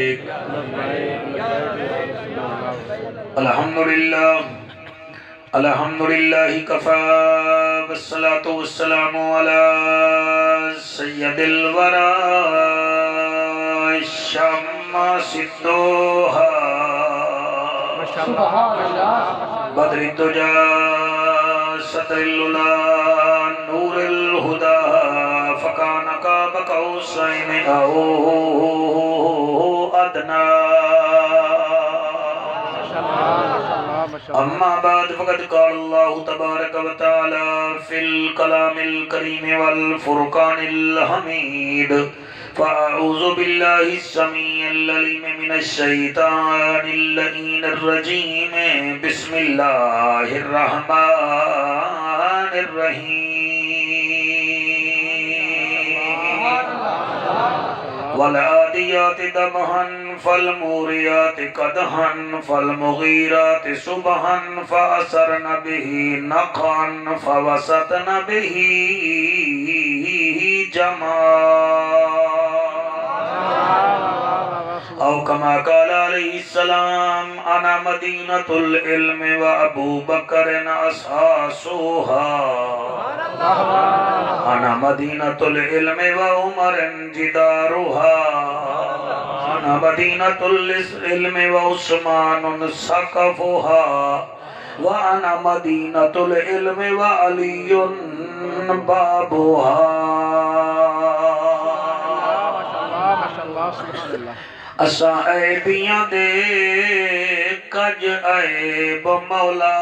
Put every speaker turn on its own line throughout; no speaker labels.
لبیک الحمدللہ الحمدللہ کفا والصلاة والسلام علی سید الورى الشمس الدوحا بدر الدجا صدر العلا نور الہدا فکان قاب قوسین او ادنا اما بعد فقد قال اللہ تبارک و تعالی فی الکلام الکریم والفرقان الحمید فاعوذ باللہ السمیع العلیم من الشیطان اللعین الرجیم بسم اللہ الرحمن الرحیم والعادیات ضبحا فالموریات قدحا فالمغیرات صبحا فأثرن به نقعا فوسطن به جمعا او کما قال علیہ السلام انا مدینۃ العلم و ابو بکر اساسوها انا مدینۃ العلم و عمر جدارها انا مدینۃ العلم و عثمان سقفها وانا مدینۃ العلم و علی بابها اساں عیبیاں دے کج عیب مولا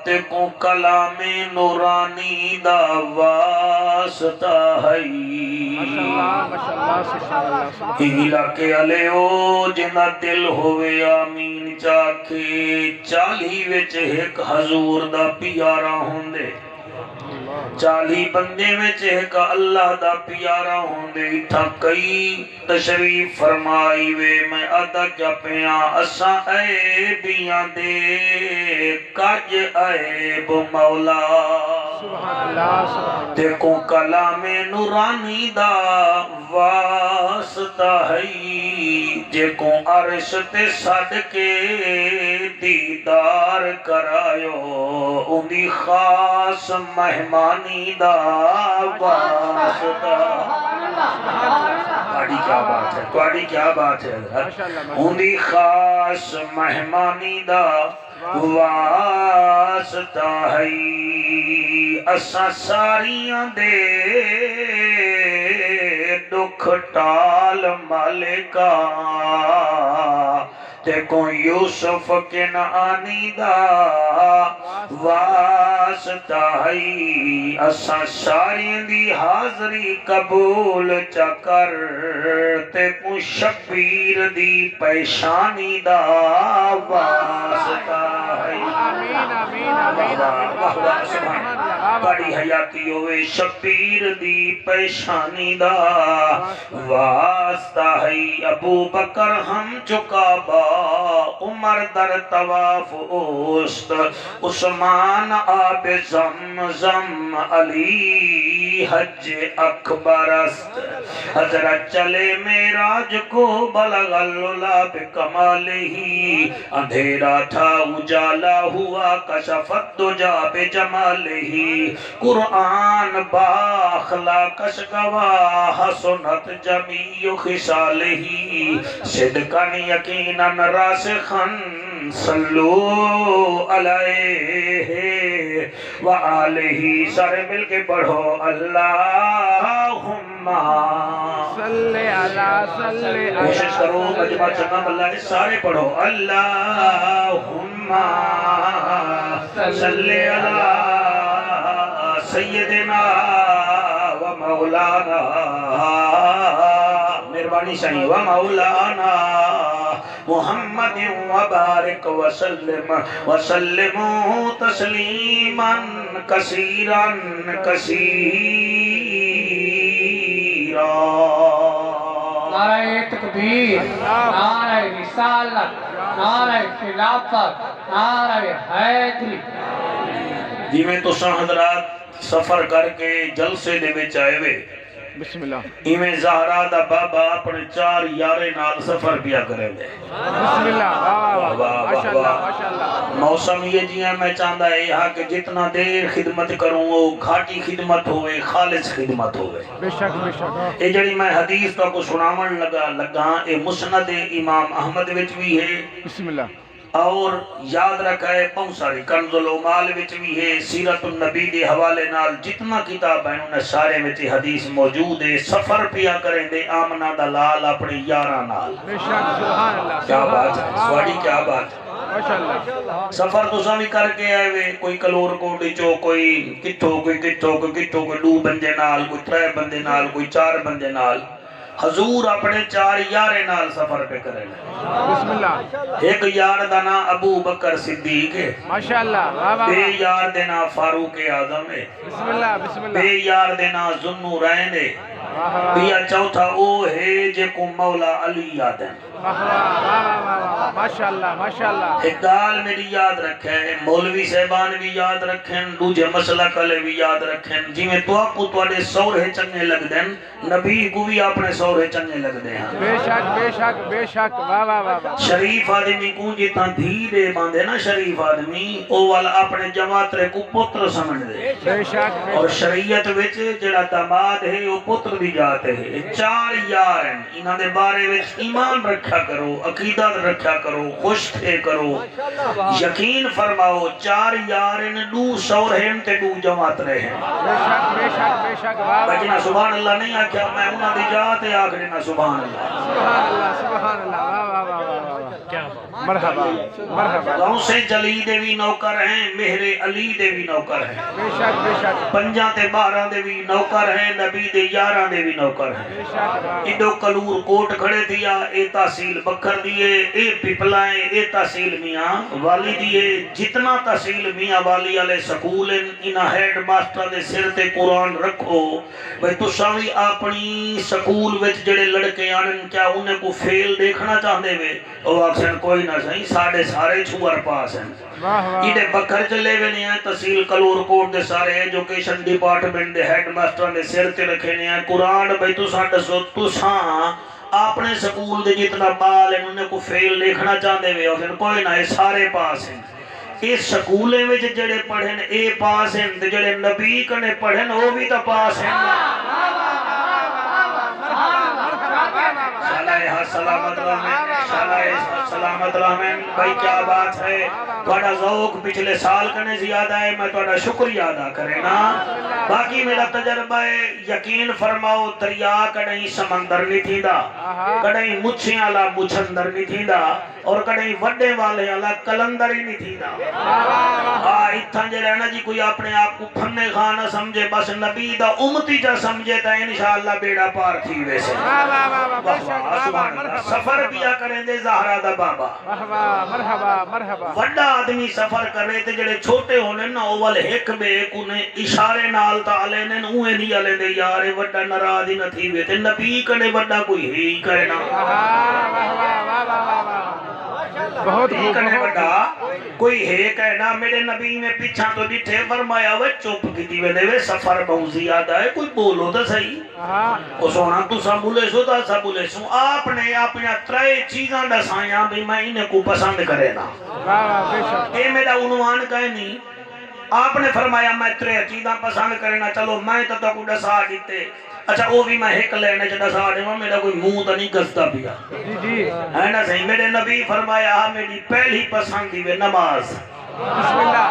تے کو کلام نورانی دا واسطہ ہے علاقے والے او جنہ دل ہوئے آمین چاکے 40 وچ ایک حضور دا پیارا ہوندے 40 بندے وچ ایک اللہ دا پیارا ہوندے تھا کئی تشریف فرمائی وے میں ادا کیا پیاں اساں عیبیاں دے کج عیب مولا تے کو کلام نورانی دا واسطہ ہے جے کو عرش تے صد کے دیدار کرایو اندی خاص مہمانی دا واسطہ تواڈی کیا بات ہے تواڈی کیا بات ہے اندی خاص مہمانی دا واسطہ ہے اساں ساریاں دے دکھ ٹال مالکا تے کو یوسف کنعانی دا واسطہ ہے اساں ساریاں دی حاضری قبول چکر تے کو شبیر دی پیشانی دا واسطہ ہے بڑی حیاتی ہوئے شبیر دی پیشانی دا واسطہ ہے ابو بکر ہم چکا با عمر در طواف اوست عثمان آب زمزم علی حج اکبر است حضرت چلے معراج کو بلغ العلا بکمالہی اندھیرا تھا اجالا ہوا کشفت دجا بجمالہی قرآن باخلاقش گواہ سنت جمیع خصالہی صدقاً یقیناً راسخاً صلو علیہ وآلہ سارے مل کے پڑھو اللہم صلی علی کوشش کرو مجمع چکا اللہ سارے پڑھو اللہم صلی علی سیدنا و مولانا مہربانی شاہی و مولانا محمد وبارک وسلم تسلیما کثیرا کثیرا
نعرہ تکبیر، نعرہ رسالت، نعرہ خلافت، نعرہ حیدری.
جی میں تو حضرات سفر کر کے جلسے دے وچ آئے وے
بسم اللہ
ایویں زہرا دا بابا اپنے 4 یارے نال سفر پیا کرے دے
بسم اللہ واہ واہ واہ ماشاء اللہ ماشاء اللہ
موسم یہ جی میں چاہتا ہے یہاں کہ جتنا دیر خدمت کروں وہ گھاٹی خدمت ہوئے خالص خدمت ہوئے
بے شک
یہ جڑی میں حدیث تو کو سناون لگا اے مسند امام احمد وچ بھی ہے
بسم اللہ
اور یاد رکھا ہے بہت ساری کنز العمال وچ بھی ہے سیرت النبی دے حوالے نال جتنا کتاب ہیں انہیں سارے وچ حدیث موجود ہے سفر پیا کریں دے آمنہ دا لال اپنے یاراں نال
بے شک سبحان اللہ
کیا بات ہے سواڑی کیا بات ہے
ماشاء اللہ
سفر تو سامی کر کے آئے ہوئے کوئی کلور کوٹی چو کوئی کتھو کوئی 2 بندے نال کوئی 3 بندے نال کوئی 4 بندے نال حضور اپنے 4 یارے نال سفر پہ کرے لے
بسم اللہ
ایک یار دا نام ابو بکر صدیق ہے
ماشاء اللہ واہ واہ
بے یار دے نام فاروق اعظم ہے
بسم اللہ بسم اللہ
بے یار دے نام ذوالنورین ہے
واہ واہ
بیا چوتھا او ہے جے کو مولا علی یاد ہے
ماشاء اللہ ماشاء اللہ
ایک گال میری یاد رکھیں مولوی صاحبان بھی یاد رکھیں دوجے مسئلہ کلے بھی یاد رکھیں جی میں تو آپ کو توڑے سورے چنگے لگ دیں نبی کو بھی اپنے سورے چنگے لگ دیں
بے شک بے شک بے شک واہ واہ واہ
شریف آدمی کو جیتا دھیرے باندھے نا شریف آدمی او والا اپنے جماعترے کو پتر سمجھ دے
بے شک
اور شریعت وچ جڑا داماد ہے وہ پتر بھی جاتے ہیں 4 یار ہیں انہاں دے بارے وچ ایمان رکھا کرو عقیدت رکھا کرو خوش تھے کرو یقین فرماؤ 4 یار ہیں 2 سورے ہیں تے 2 جماعت رہے ہیں
بے شک بے شک بے شک واہ واہ
بچنا سبحان اللہ نہیں آکھیا میں انہاں دی جات ہے آخری نا سبحان اللہ
سبحان اللہ واہ واہ واہ واہ مرحبا مرحبا
غوث جلی دے بھی نوکر ہیں مہر علی دے بھی نوکر ہیں
بے شک بے شک
5 تے 12 دے بھی نوکر ہیں نبی دے 11 دے بھی نوکر ہیں
بے شک واہ
ایڈو کلور کوٹ کھڑے دیا اے تحصیل بکر دیے اے پپلائیں اے تحصیل میاں والی دیے جتنا تحصیل میاں والی علیہ سکول انہا ہیڈ ماسٹر دے سر تے قرآن رکھو بھئی تو ساوی اپنی سکول وچ جڑے لڑکے آنن کیا انہیں کو فیل دیکھنا چاہتے ہوئے وہ آکسن کوئی نہ صحیح سارے چھوار پاس ہیں
واہ واہ
ایڈے بکر چلے ہوئے نہیں ہیں تحصیل کلور کوٹ دے سارے ایجوکیشن ڈپارٹمنٹ دے ہیڈ ماسٹر دے سر تے رکھے نہیں ہیں قرآن بھئی تو ساڑھ سو تو ساں اپنے سکول دے جتنا بال ہیں انہیں کو فیل دیکھنا چاہتے ہوئے اور کوئی نہ سارے پاس ہیں اس سکولے میں جڑے پڑھیں اے پاس ہیں جڑے نبی کنے پڑھیں وہ بھی تو پاس ہیں شالہ سلامت رحمین شالہ سلامت رحمین بھائی کیا بات ہے توڑا ذوق پچھلے سال کنے زیادہ ہے میں توڑا شکریہ ادا کرے نا باقی میرا تجربہ ہے یقین فرماؤ دریا کڑیں سمندر نہیں تھی دا کڑیں مچھیں علا مچھندر نہیں تھی دا اور کڑیں وڈے والے علا کلندر ہی نہیں تھی دا اتھا جے رہنا جی کوئی اپنے آپ کو پھنے خانہ سمجھے بس نبی دا امتی جا سمجھے تا انشاءاللہ بیڑا پار تھی ویسے سفر کیا کریں دے زہرا دا بابا
مرحبا مرحبا
وڈا آدمی سفر کر رہے تھے جڑے چھوٹے ہونے نا اول ایک بے ایک انہیں اشارے نال تا علیہ نے اوہ نہیں علیہ دے یارے وڈا نرادی نہ تھی وے تھے نبی کنے وڈا کوئی ہی کرے نا
بہت
کنے وڈا کوئی ہے کہنا میرے نبی میں پیچھا تو ڈٹھے فرمایا ہوئے چوپ کی دی وے دے سفر بہت زیادہ ہے کوئی بولو تا صحیح او سونا تو سامولے سو تا سامولے سو آپ نے اپنے 3 چیزاں ڈسائیاں بھی میں انہیں کو پسند کرے نا اے میرا عنوان کہے نہیں آپ نے فرمایا میں 3 چیزاں پسند کرنا چلو میں تو کو ڈسا دیتے اچھا وہ بھی میں ایک لینے چاہتا سا دیوا میرا کوئی منہ تو نہیں گستا پیا ہے نا صحیح میرے نبی فرمایا میری پہلی پسندی وے نماز
بسم اللہ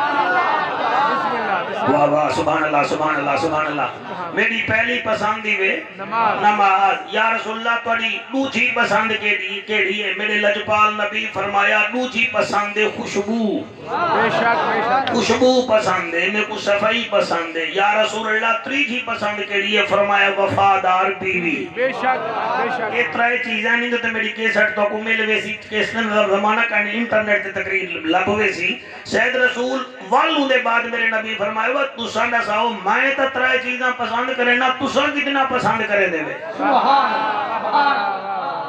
بسم اللہ
واہ واہ سبحان اللہ سبحان اللہ سبحان اللہ میری پہلی پسندی وے نماز یا رسول اللہ توڑی دوجھی پسند کیڑی ہے میرے لجپال نبی فرمایا دوجھی پسند خوشبو
بے شک
خوشبو پسند ہے میں کو صفائی پسند ہے یا رسول اللہ تریجھی پسند کیڑی ہے فرمایا وفادار بیوی
بے شک
یہ 3 چیزیں نہیں تو میری کیسٹ تو کو مل ویسی کیسن زمانہ کا انٹرنیٹ تے تقریر لب ویسی سید رسول والوں دے بعد میرے نبی فرمایا وہ تساں دساؤ میں تو 3 چیزاں پسند کرے نا تساں کتنا پسند کرے دے وے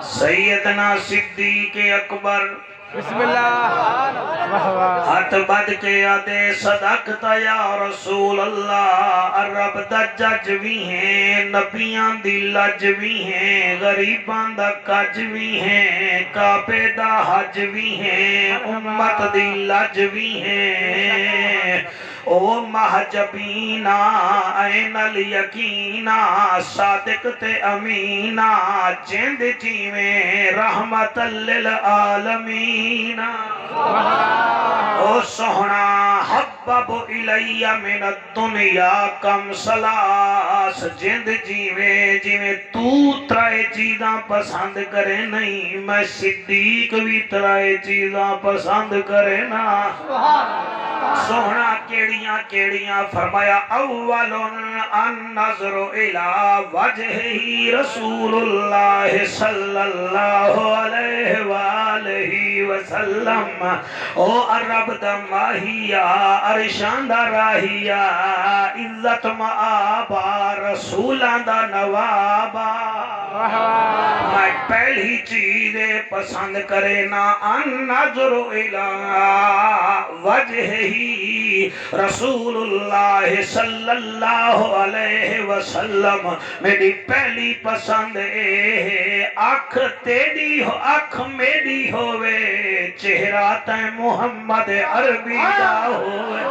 سیدنا صدیق اکبر
بسم اللہ واہ واہ
ہاتھ بد کے آدے صدقت یا رسول اللہ عرب دا جج بھی ہیں نبیاں دی لج بھی ہیں غریباں دا کج بھی ہیں کعبے دا حج بھی ہیں امت دی لج بھی ہیں او محجبینا این الیقینا صادق تے امینا جند جیویں رحمت للعالمین او سوہنا حبب الی من الدنیا کم سلاس جند جیویں جیویں تو ترائے چیزاں پسند کرے نہیں میں صدیق بھی ترائے چیزاں پسند کرے نا سوہنا کیڑیاں فرمایا اولن النظر الى وجہی رسول اللہ صلی اللہ علیہ وآلہ وسلم او عرب دا ماہیا عرشان دا راہیا عزت معابا رسولان دا نوابا میں پہلی چیزیں پسند کرے نا النظر الى وجہی رسول اللہ صلی اللہ علیہ وسلم میری پہلی پسند ہے آنکھ تیری ہو آنکھ میری ہوئے چہرہ تے محمد عربی دا ہوئے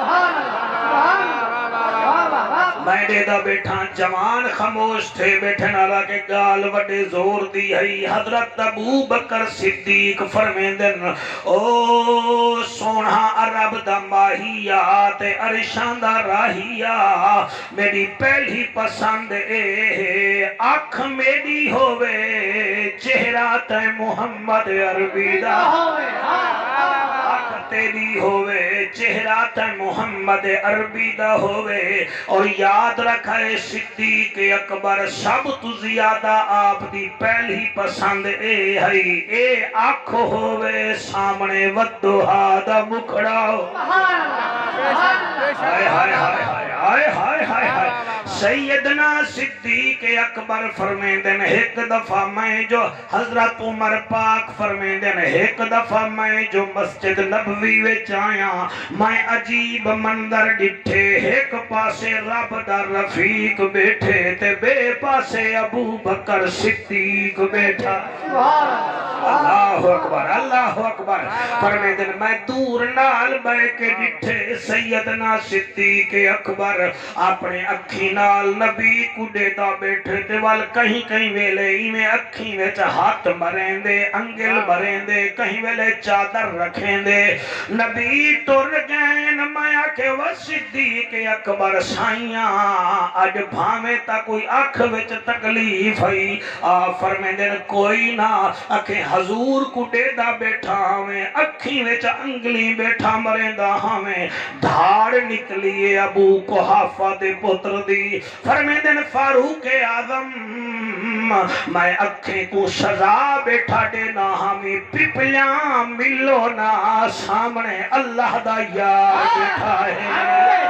میں دے دا بیٹھا جوان خاموش تھے بیٹھن والا کے گال وڈے زور دی ہے حضرت ابو بکر صدیق فرمیندن او سونا عرب دا ماہیات عرشان دا راہیا میری پہلی پسند اے آنکھ میری ہوئے چہرہ تے محمد عربی دا آنکھ تیری ہوئے چہرہ تے محمد عربی دا ہوئے اور یاد رکھے صدیق اکبر سب تو زیادہ آپ دی پہلی پسند اے ہے اے آنکھ ہوئے سامنے ودوہا دا مکھڑا ہو ہائے ہائے ہائے ہائے ہائے ہائے ہائے سیدنا صدیق اکبر فرمیندن ایک دفعہ میں جو حضرت عمر پاک فرمیندن ایک دفعہ میں جو مسجد نبوی وچ آیا میں عجیب منظر ڈٹھے ایک پاسے رب دا رفیق بیٹھے تے بے پاسے ابو بکر صدیق بیٹھا اللہ اکبر فرمیندن میں دور نال بے کے ڈٹھے سیدنا صدیق اکبر اپنے اکھی نال نبی کو دیتا بیٹھے تے وال کہیں ویلے میں اکھی وچ ہاتھ مریں دے انگل مریں دے کہیں ویلے چادر رکھیں دے نبی ٹر گئے مایا کہ وہ صدیق اکبر سائیاں اج بھاویں تا کوئی اکھ وچ تکلیف ہے فرمیندن کوئی نہ اکھیں حضور کو دیتا بیٹھا ہمیں اکھی وچ انگلی بیٹھا مریں دا ہمیں دھاڑ نکلیے ابو قحافہ دے پتر دی فرمیندن فاروق اعظم میں اکھیں کو سزا بیٹھا دینا ہمیں پپلیاں ملو نا سامنے اللہ دا یار بیٹھا ہے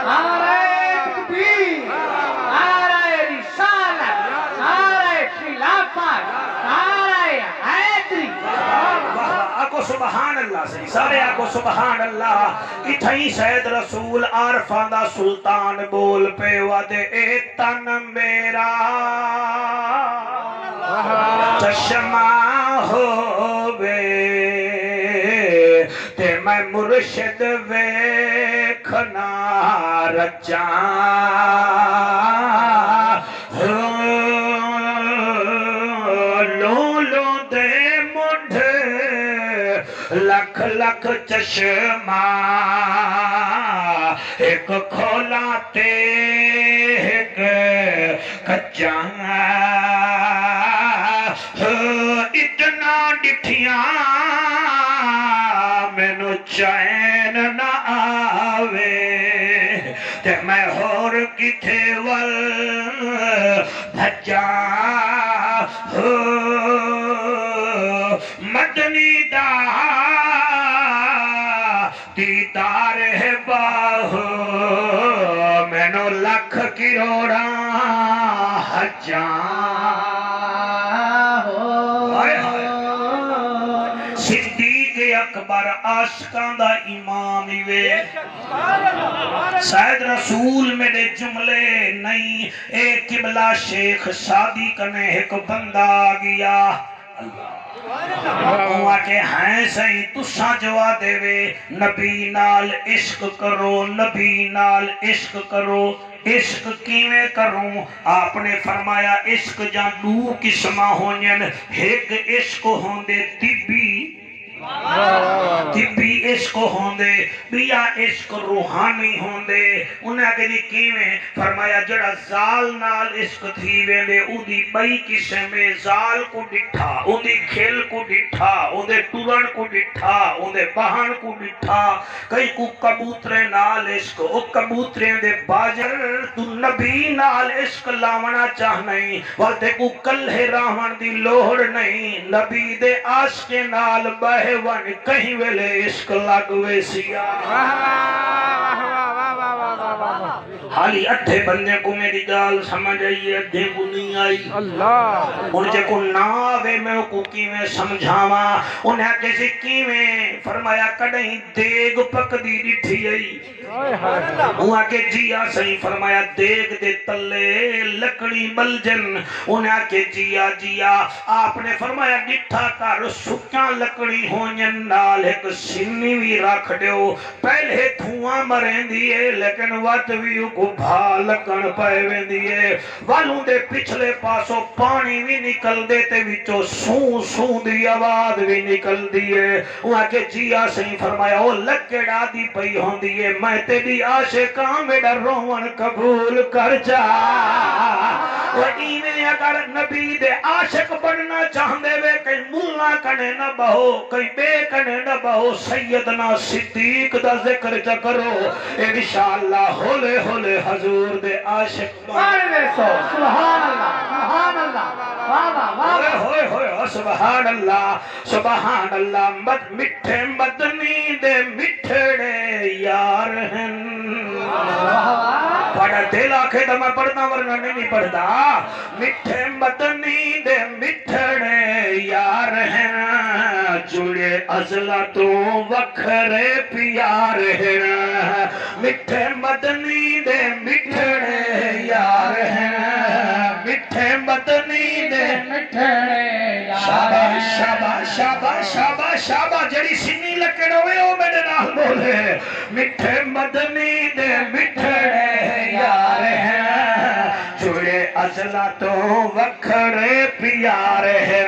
نعرہ تکبیر نعرہ رسالت نعرہ خلافت نعرہ حیدری
آکو سبحان اللہ سے سارے آکو سبحان اللہ اتھائی سید رسول عارفان دا سلطان بول پہ ودے اے تن میرا چشمہ ہووے تے میں مرشد ویکھنا رجاں لولو دے مڈھ لکھ لکھ چشمہ ایک کھولا تے ایک کچاں اتنا ڈٹھیاں مینو چین نہ آوے تے میں ہور کتھے ول بھجا مدنی دا دیدار ہے باہو مینو لکھ کروڑا حجاں صدیق صدیق اکبر عاشقاں دا امام ہی وے شاید رسول میرے جملے نہیں اے قبلہ شیخ شادی کنے ایک بندہ آ گیا وہ آکے ہیں سہی تساں جوا دے وے نبی نال عشق کرو نبی نال عشق کرو عشق کیویں کروں آپ نے فرمایا عشق جاں دو قسمہ ہونین ایک عشق ہوندے طبی عشق ہوندے بیا عشق روحانی ہوندے انہیں کہ دی کیویں فرمایا جڑا زال نال عشق تھی ویندے او دی بئی قسمیں زال کو ڈٹھا او دی کھل کو ڈٹھا او دے ٹورن کو ڈٹھا او دے بہن کو ڈٹھا کئی کو کبوترے نال عشق او کبوترے دے باجر تو نبی نال عشق لاونا چاہ نہیں والتے کو کلہ راہن دی لوڑ نہیں نبی دے عاشق نال بہے ون کہیں ویلے عشق لگوے سیا حالی اٹھے بندے کو میری گال سمجھ آئی اٹھے کو نہیں آئی
اللہ
ان جے کو ناوے میں کو کیویں سمجھاوا انہیں کسی کیویں فرمایا کڑیں دیگ پک دی ڈٹھی آئی وہاں کے جیا صحیح فرمایا دیگ دے تلے لکڑی ملجن انہیں کہ جیا جیا آپ نے فرمایا ڈٹھا کر سکیاں لکڑی ہونین نال ایک سنی بھی رکھ دیو پہلے دھواں مرین دیئے لیکن وقت بھی کو بھا لکن پائے وین دیئے والوں دے پچھلے پاسوں پانی بھی نکل دیتے وچوں سوں سوں دی آواز بھی نکل دیئے وہاں کے جیا صحیح فرمایا او لکڑا دی پئی ہون دیئے میں تیری عاشقاں میرا روون قبول کر جا وہ ایویں اگر نبی دے عاشق بننا چاہندے وے کئی ملا کنے نہ بہو کئی بے کنے نہ بہو سیدنا صدیق دا ذکر جا کرو انشاءاللہ ہولے ہولے حضور دے عاشق
سبحان اللہ سبحان اللہ
ہوئے ہوئے سبحان اللہ سبحان اللہ مٹھے مدنی دے مٹھڑے یار ہیں پڑھا دل آکھے تو میں پڑھنا ورنہ نہیں پڑھتا مٹھے مدنی دے مٹھڑے یار ہیں جڑے ازلہ تو وکھرے پیار ہیں مٹھے مدنی دے مٹھڑے یار ہیں مٹھے مدنی دے مٹھڑے شابہ شابہ شابہ شابہ شابہ جڑی سنی لکڑ ہوئے او میرے نال بولے مٹھے مدنی دے مٹھڑے یار ہیں جڑے ازلہ تو وکھرے پیار ہیں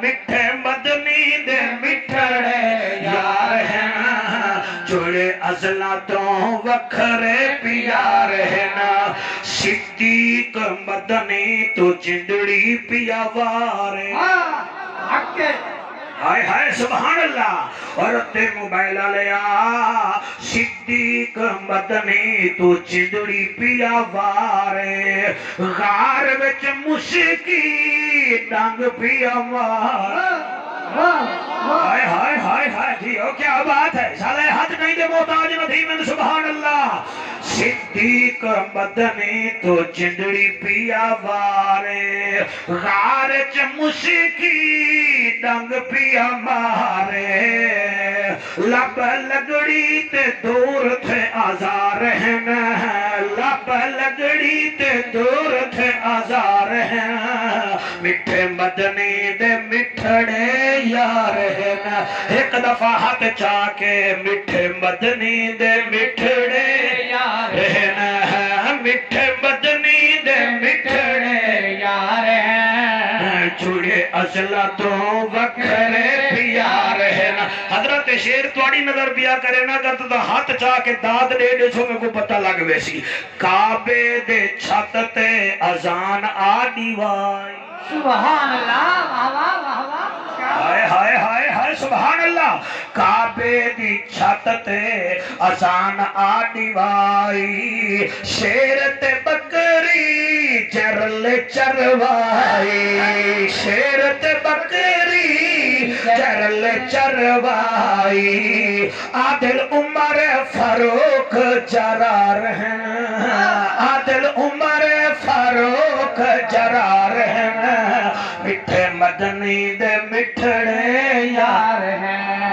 مٹھے مدنی دے مٹھڑے یار ہیں جڑے ازلہ تو وکھرے پیار ہیں صدیق مدنی تو جندڑی پیاوارے ہائے ہائے سبحان اللہ اور تے موبائل لیا صدیق مدنی تو جندڑی پیاوارے غار وچ مشکی ڈنگ پیاوارے ہائے ہائے ہائے ہائے جیو کیا بات ہے سالے حد نہیں دے محتاج ندی من سبحان اللہ صدیق مدنی تو جندڑی پیاوارے غار چ مشکی ڈنگ پیا مارے لب لگڑی تے دور تھے آزار ہیں لب لگڑی تے دور تھے آزار ہیں مٹھے مدنی دے مٹھڑے یار ہیں ایک دفعہ ہاتھ چاکے مٹھے مدنی دے مٹھڑے یار ہیں مٹھے مدنی دے مٹھڑے یار ہیں جڑے ازلہ تو وکھرے پیار ہیں حضرت شیر توڑی نظر بیا کرے نا کرتا تو ہاتھ چاہ کے داد دے دے سو میں کو پتہ لگ ویسی کعبے دے چھت تے اذان آڈی وائی
سبحان اللہ واہ واہ واہ
ہائے ہائے ہائے ہائے سبحان اللہ کعبے دی چھت تے اذان آڈی وائی شیر تے بکری چرل چروائی شیر تے بکری چرل چروائی عادل عمر فاروق جرار ہیں عادل عمر فاروق جرار ہیں مٹھے مدنی دے مٹھڑے یار ہیں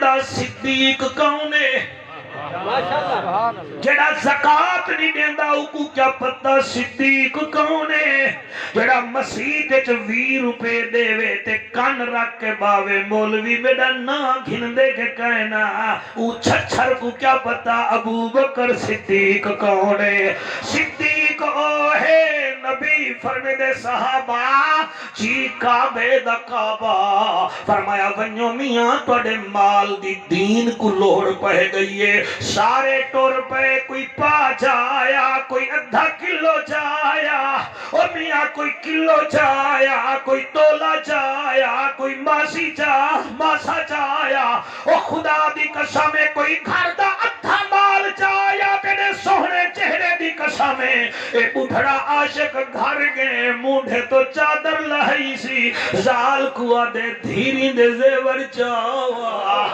دا صدیق کون ہے
ماشاءاللہ
جڑا زکات نہیں دیندا او کو کیا پتہ صدیق کون ہے جڑا مسجد وچ 20 روپے دیوے تے کان رکھ کے باوے مولوی میرا نا گھن دے کے کہنا او چھچھر کو کیا پتہ ابو بکر صدیق کون ہے صدیق او ہے نبی فرمے دے صحابہ جی کعبے دا کعبہ فرمایا ونجو میاں تواڈے مال دی دین کو لوڑ پہ گئی ہے سارے ٹور پہ کوئی پا جایا کوئی ادھا کلو جایا اور میاں کوئی کلو جایا کوئی تولا جایا کوئی ماسا جایا او خدا دی قسم کوئی گھر دا ادھا مال جایا تیرے سوہنے چہرے دی قسم اے بڑھڑا عاشق گھر گئے مونڈے تو چادر لہی سی زال کو دے دھیری دے زیور چاوا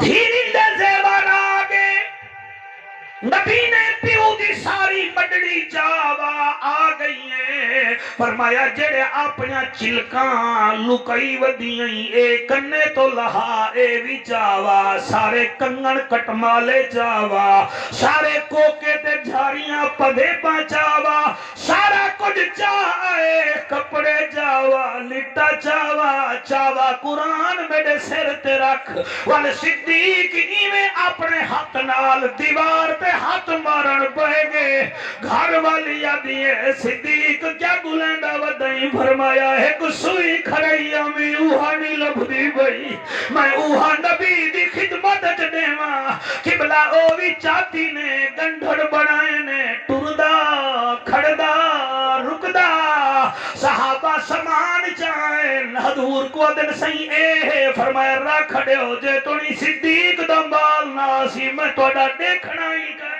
دھیری دے زیور آگے نبی نے پیو دی ساری بڑڑی جاوا آ گئی ہے فرمایا جڑے اپنا چلکاں لکئی ودیاں اے کنے تو لہا اے بھی جاوا سارے کنگن کٹمالے جاوا سارے کوکے تے جھاریاں پدے پہنچاوا سارا کچھ جائے کپڑے جاوا لٹا چاوا قرآن میرے سر تے رکھ وال صدیق ایویں اپنے ہاتھ نال دیوار تے ہاتھ مارن پہ گے گھر والی آدھی صدیق کیا گلیندا ودائیں فرمایا ہے کسوئی کھڑائی امی اوہا نہیں لبھدی بھئی میں اوہا نبی دی خدمت جنیما قبلہ اووی چاہتی نے گنڈھڑ بڑھائے نے ٹردہ کھڑدہ رکدہ صحابہ سامان جائیں حضور کو دن صحیح اے فرمایا را کھڑے ہو جے تو نہیں صدیق دنبال ناسی میں توڑا دیکھنا ہی کہے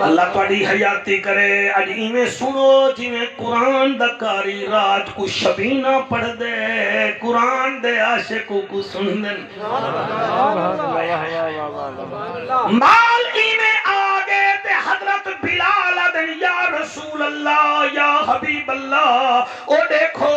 اللہ تواڈی حیاتی کرے اج ایویں سنو جویں قرآن دا کاری رات کو شبینہ پڑھ دے قرآن دے عاشق کو سن دے مال ایویں آگے تے حضرت بلال دن یا رسول اللہ یا حبیب اللہ او دیکھو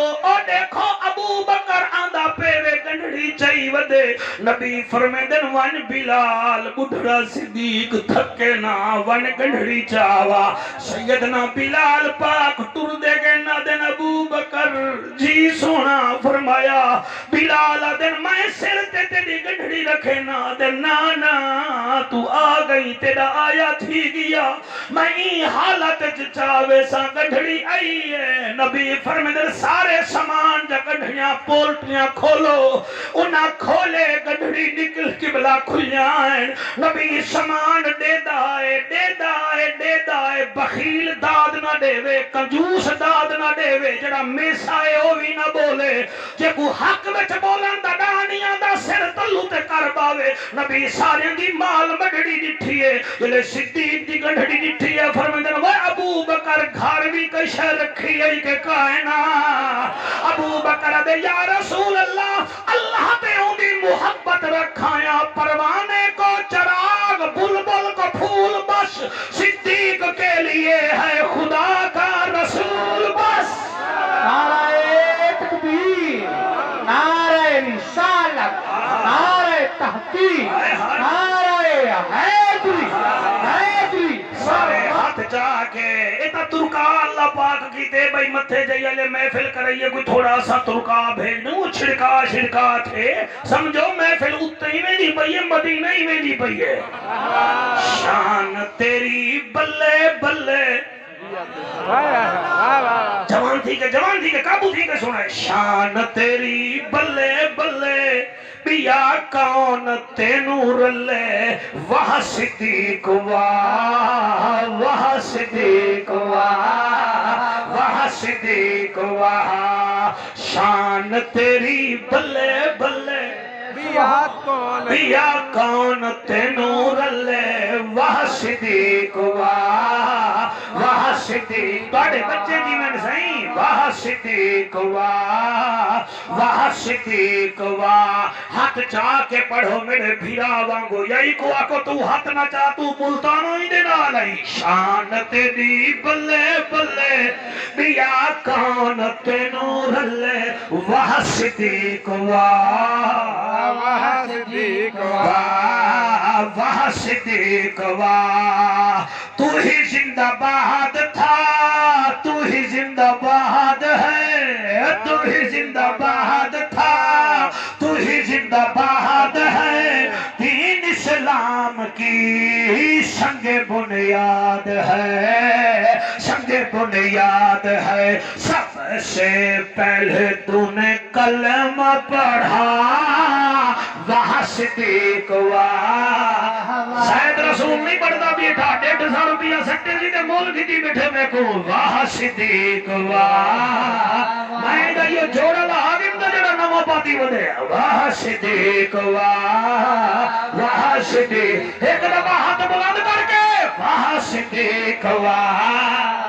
ابو بکر آندا پیوے گنڈڑی چاہی ودے نبی فرمے دن ون بلال بڑھڑا صدیق تھکے نا ون گنڈڑی چاوا سیدنا بلال پاک ٹر دے گے نا دن ابو بکر جی سونا فرمایا بلال دن میں سر تے تیری گنڈڑی رکھے نا دن نانا تو آ گئی تیرا آیا تھی گیا میں ای حالت چاوے سا گنڈڑی آئی ہے نبی فرمے دن سارے سامان جا گنڈڑیاں پولٹیاں کھولو انہاں کھولے گنڈڑی نکل قبلہ کھلیاں نبی سامان دے دائے بخیل داد نہ دے وے کنجوس داد نہ دے وے جڑا میسائے ہو بھی نہ بولے جے کو حق وچ بولن دا ڈانیاں دا سر تلو تے کر باوے نبی سارے دی مال مڈڑی ڈٹھی ہے جلے صدیق دی گنڈڑی ڈٹھی ہے فرمیندے وہ ابو بکر گھر بھی کوئی شے رکھی ہے کہ کائنا ابو بکر دے یا رسول اللہ تے اون دی محبت رکھایا پروانے کو چراغ بلبل کو پھول بس صدیق کے لیے ہے خدا کا رسول بس
نعرہ تکبیر نعرہ رسالت نعرہ تحقیق نعرہ حیدری
سارے ہاتھ جا کے ایتا ترکا اللہ پاک کی تے بھائی متھے جائیے لے محفل کرائیے کوئی تھوڑا سا ترکا بھیج دوں چھڑکا تھے سمجھو محفل اتے ہی میں نہیں پئیے مدینہ ہی میں نہیں پئیے شان تیری بلے بلے جوان تھی کہ قابو تھی کہ سنائے شان تیری بلے بلے بیا کون تینو رلے وہ صدیق واہ شان تیری بلے بلے بیا کون تینو رلے وہ صدیق واہ صدیق بڑے بچے جی میں سہیں واہ صدیق واہ صدیق واہ ہاتھ چاہ کے پڑھو میرے بھیرا وانگو یہی کو آکو تو ہاتھ نہ چاہ تو ملتانو ہی دینا لئی شان تیری بلے بلے بیا کان تینو رلے واہ صدیق
واہ صدیق
واہ صدیق واہ تو ہی زندہ باد تھا تو ہی زندہ باد ہے تو ہی زندہ باد تھا تو ہی زندہ باد ہے دین اسلام کی سنگ بنیاد ہے سنگ بنیاد ہے سب سے پہلے تو نے کلمہ پڑھا واہ صدیق واہ شاید رسول نہیں پڑھتا بیٹھا 150 روپیہ سکتے جی نے مول کھٹی بیٹھے میں کو واہ صدیق واہ میں دا یہ جوڑا لہا گیم دا جڑا نمو پاتی ودے واہ صدیق واہ صدیق ایک دفعہ ہاتھ بلند کر کے واہ صدیق واہ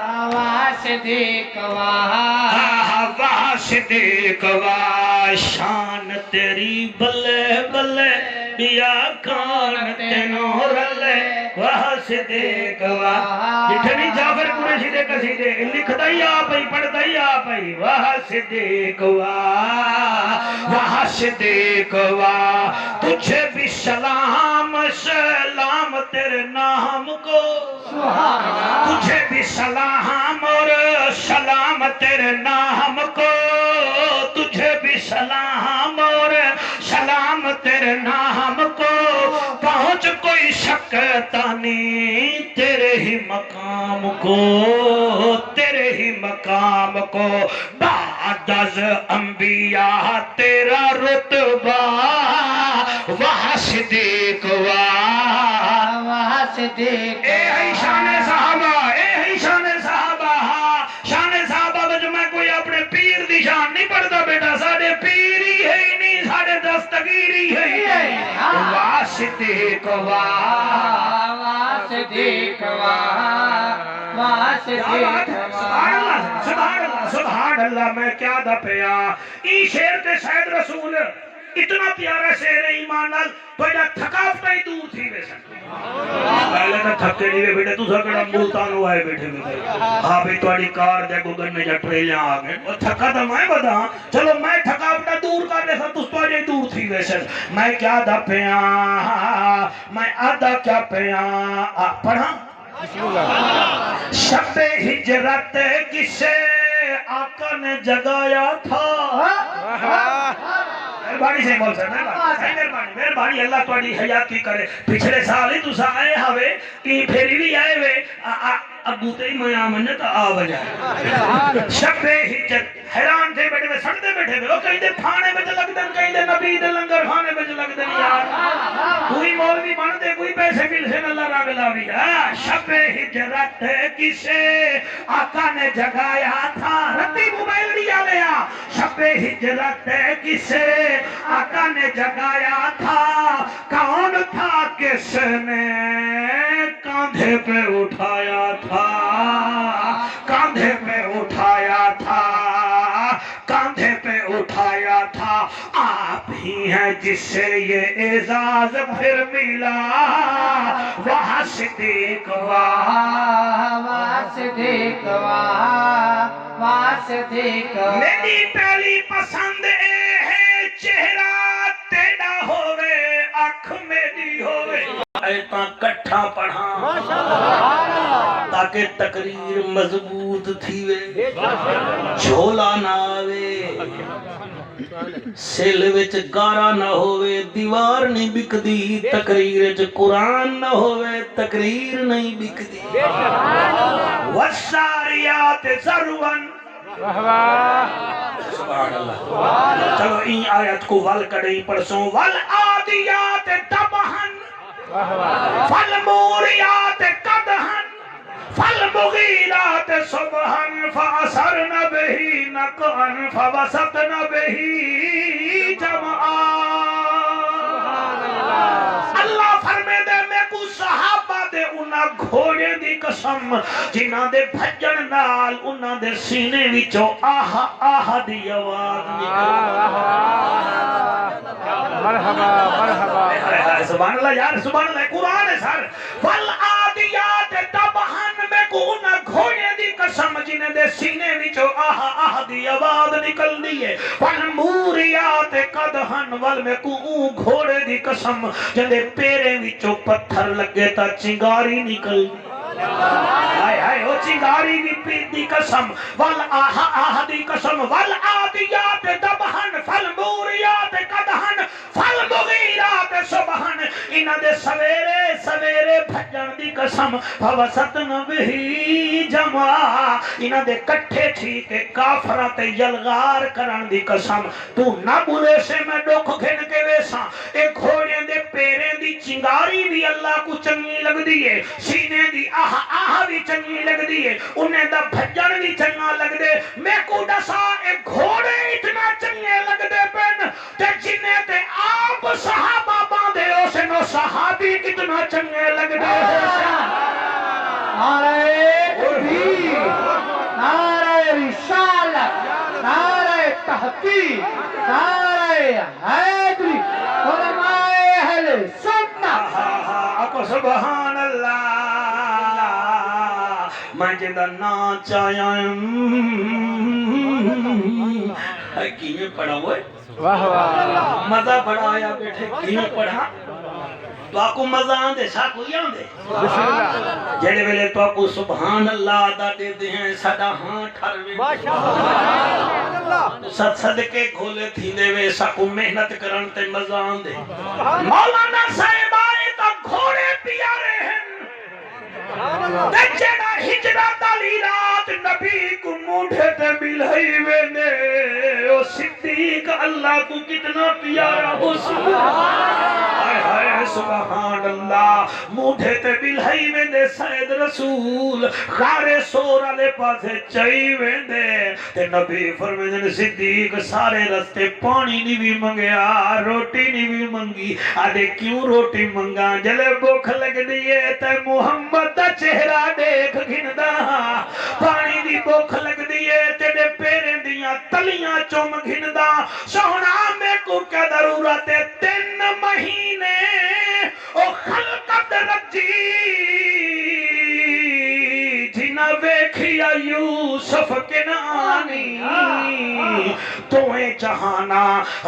صدیق واہ
واہ صدیق واہ شان تیری بلے بلے بیا کان تینو رلے واہ صدیق واہ جتنی جعفر قریشی دے قصیدے لکھدا ہی آپ ہی پڑھدا ہی آپ ہی واہ صدیق واہ صدیق واہ تجھے بھی سلام سلام تیرے نام کو تجھے بھی سلام اور سلام تیرے نام کو تجھے بھی سلام اور سلام تیرے نام کو پہنچ کوئی شک تانی تیرے ہی مقام کو تیرے ہی مقام کو بعد از انبیاء تیرا رتبہ واہ صدیق واہ
صدیق
اے ہی شان صحابہ اے ہی شان صحابہ شان صحابہ میں جو میں کوئی اپنے پیر دی شان نہیں پڑھتا بیٹا ساڑھے پیر ہی ہے ہی نہیں ساڑھے دستگیر ہی ہے ہی نہیں واہ صدیق واہ
صدیق واہ صدیق
سبحان اللہ سبحان اللہ سبحان اللہ میں کیا دا پیا ای شیر تے شاید رسول اتنا پیارا شیر ایمان نال پہلا تھکاوٹ ہی دور تھی ویسا پہلے تو تھکے نہیں وے بیٹے تو سکڑا ملتانو آئے بیٹھے بیٹھے ہاں بھی توڑی کار دے گوگن میں جا ٹریلیاں آگئے اور تھکا تھا میں بدا چلو میں تھکاوٹا دور کر دے سا تو توڑی دور تھی ویسا میں کیا دا پیا میں آدھا کیا پیا پڑھا شب ہجرت کسے آقا نے جگایا تھا مہربانی سے بول سکتے مہربانی اللہ تھوڑی حیاتی کرے پچھلے سال ہی تسا آئے ہوئے کہ پھیری بھی آئے ہوئے ابو تے میں آمنت آ بجائے شب ہجرت حیران تھے بیٹھے ہوئے سڑتے بیٹھے ہوئے وہ کہیں دے تھانے میں لگ دن کہیں دے نبی دے لنگر خانے میں لگ دن یار کوئی مولوی بن دے کوئی پیسے مل سے اللہ رنگ لاوی شب ہجرت کسے آقا نے جگایا تھا رتی موبائل دیا لیا شب ہجرت کسے آقا نے جگایا تھا کون تھا کس نے کاندھے پہ اٹھایا تھا کاندھے پہ اٹھایا تھا کاندھے پہ اٹھایا تھا آپ ہی ہیں جس سے یہ اعزاز پھر ملا واہ صدیق
واہ صدیق واہ صدیق
میری پہلی پسند اے ہے چہرہ تیڑا ہوئے اکھ میری ہوئے ایتاں کٹھا پڑھاں تاکہ تقریر مضبوط تھیوے جھولا نہ آوے سیل وچ گارا نہ ہوئے دیوار نہیں بکدی تقریر وچ قرآن نہ ہوئے تقریر نہیں بکدی والساریات ذرون سبحان اللہ چلو این آیت کو ول کڑیں پڑھسوں والعادیات دبہن فالموریات قدہن فالمغیرات صبحن فأثرن بہی نقعن فوسطن بہی جمعان اللہ فرمے دے میں کو صحابہ دے ان انہاں گھوڑے دی قسم جنہاں دے بھجن نال انہاں دے سینے وچوں آہ آہ دی آواز
مرحبا مرحبا
سبحان اللہ یار سبحان اللہ قرآن ہے سر والعادیات ضبحن میں کو انہاں گھوڑے دی قسم جنہاں دے سینے وچوں آہ آہ دی آواز نکل دی ہے والموریات قدحن وال میں کو گھوڑے دی قسم جندے پیرے وچوں پتھر لگے تا چنگاری نکل ہائے ہائے او چنگاری بھی پیت دی قسم والآہ آہ دی قسم والعادیات ضبحن فالموریات قدحن فالمغیرات صبحن انہاں دے سویرے سویرے بھجن دی قسم فوسطن بہی جمع انہاں دے کٹھے تھی کہ کافراں تے یلغار کرن دی قسم تو نہ بولے سے میں دکھ گھن کے ویساں اے گھوڑے دے پیرے دی چنگاری بھی اللہ کو چنگی لگ دی ہے سینے دی آہ آہ بھی چنگی لگ دی ہے انہیں دا بھجن بھی چنگا لگ دے میں کو دسا اے گھوڑے اتنا چنگے لگ دے پن تے جنہیں تے آپ صحابہ باندھے ہو سے نو صحابی کتنا چنگے لگ دے
نعرہ تکبیر، نعرہ رسالت، نعرہ تحقیق، نعرہ حیدری، علماء اہل سنت
آپ سبحان اللہ میں جدہ ناچ آیا کیوں پڑھا ہوئے
واہ واہ
مزہ پڑھا آیا بیٹھے کیوں پڑھا تو آپ کو مزہ آندے سا کوئی آندے
بسم اللہ
جڑے ویلے تو آپ کو سبحان اللہ ادا دیتے ہیں سدا ہاں ٹھروے ست صدقے کھولے تھی دے وے سا کو محنت کرن تے مزہ آندے مولانا صاحب آئے تا گھوڑے پیارے ہیں جڑا ہجرت علی رات نبی کو مونڈے تے ملہی وینے او صدیق اللہ کو کتنا پیارا ہو ہائے ہائے سبحان اللہ مونڈے تے ملہی وینے سید رسول غار سور علیہ پاسے چاہی وینے تے نبی فرمیدن صدیق سارے رستے پانی نہیں بھی منگیا روٹی نہیں بھی منگی آدھے کیوں روٹی منگا جلے بھوک لگ دیئے تے محمد دا چہرہ دیکھ گھندا پانی دی بھوک لگ دیئے تیرے پیریں دیاں تلیاں چوم گھندا سونا میں کو کیا ضرورت ہے 3 مہینے او خلقت رجی جنہ ویکھیا یوسف کنانی تویں جہانا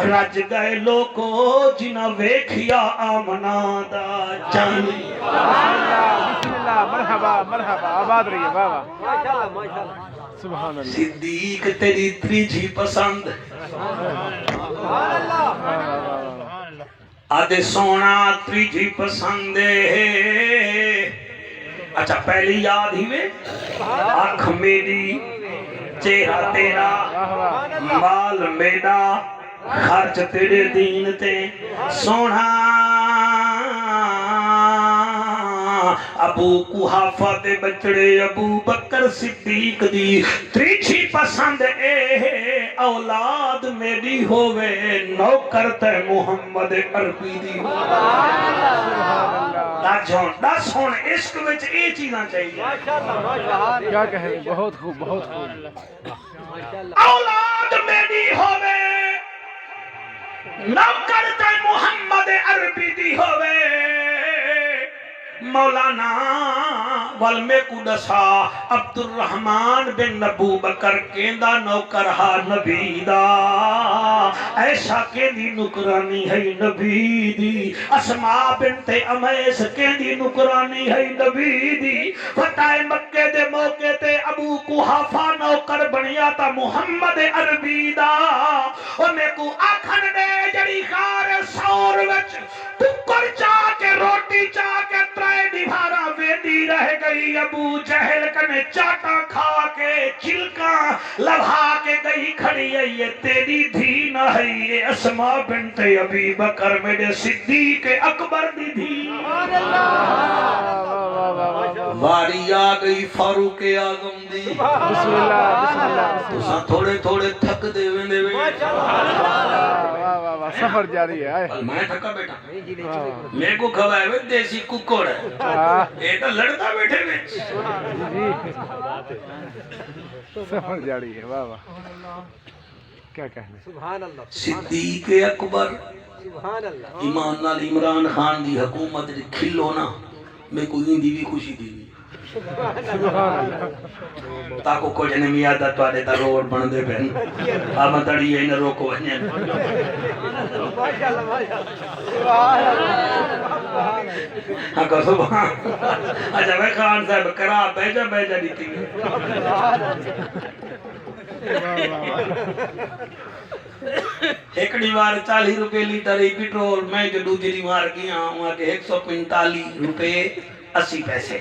رج گئے لوگو جنہ ویکھیا آمنا دا جانی
بسم اللہ مرحبا مرحبا آباد رہیے واہ واہ
ماشاءاللہ ماشاءاللہ
سبحان اللہ صدیق تیری تریجھی پسند
سبحان اللہ
آدھے سونا تریجھی پسند ہے اچھا پہلی یاد ہی میں آنکھ میری چہرہ تیرا مال میرا خرچ تیرے دین تے سونا ابو قحافہ دے بچڑے ابو بکر صدیق دی تریچھی پسند اے اولاد میری ہووے نوکر تے محمد عربی دی دس ہون عشق وچ اے چیزاں چاہیے
ماشاءاللہ ماشاءاللہ
کیا کہہ رہے بہت خوب بہت خوب
اولاد میری ہووے نوکر تے محمد عربی دی ہووے مولانا والمے کو دسا عبد الرحمن بن ابو بکر کیندا نوکر ہا نبی دا ایسا کیندی نکرانی ہے نبی دی اسماء بنت امیس کیندی نکرانی ہے نبی دی فتح مکے دے موقع تے ابو قحافہ نوکر بنیا تا محمد عربی دا او میں کو آکھن دے جڑی خار سور وچ ٹکر چاہ کے روٹی چاہ کے ترے دیوارا ویندی رہ گئی ابو جہل کنے چاٹا کھا کے چلکاں لبھا کے گئی کھڑی ہے یہ تیری دھی نہ ہے یہ اسماء بنت ابی بکر میرے صدیق اکبر دی دھی باری آ گئی فاروق اعظم دی
بسم اللہ
تساں تھوڑے تھوڑے تھک دے ویندے وے
واہ واہ واہ سفر جاری ہے
پر میں تھکا بیٹھا
واہ
میرے کو کھوائے ہوئے دیسی ککڑ
ہاں
یہ تو لڑتا بیٹھے وچ
جی سفر جاری ہے واہ واہ کیا کہنے
سبحان اللہ
صدیق اکبر
سبحان اللہ
ایمان نال عمران خان دی حکومت دی کھلو نا میں کوئی اندی بھی خوشی دی
سبحان اللہ
تاکو کچھ نہیں میاں دا توڑے تا روڈ بن دے پہن آب تڑی ہے نہ روکو ونجن
ماشاءاللہ ماشاءاللہ سبحان اللہ
ہاں کہ سبحان اچھا میں خان صاحب کرا بیجا دیتی ایک دیوار 40 روپے لیٹر ہی پیٹرول میں جو دوسری دیوار کیا وہاں کے 145 روپے 80 پیسے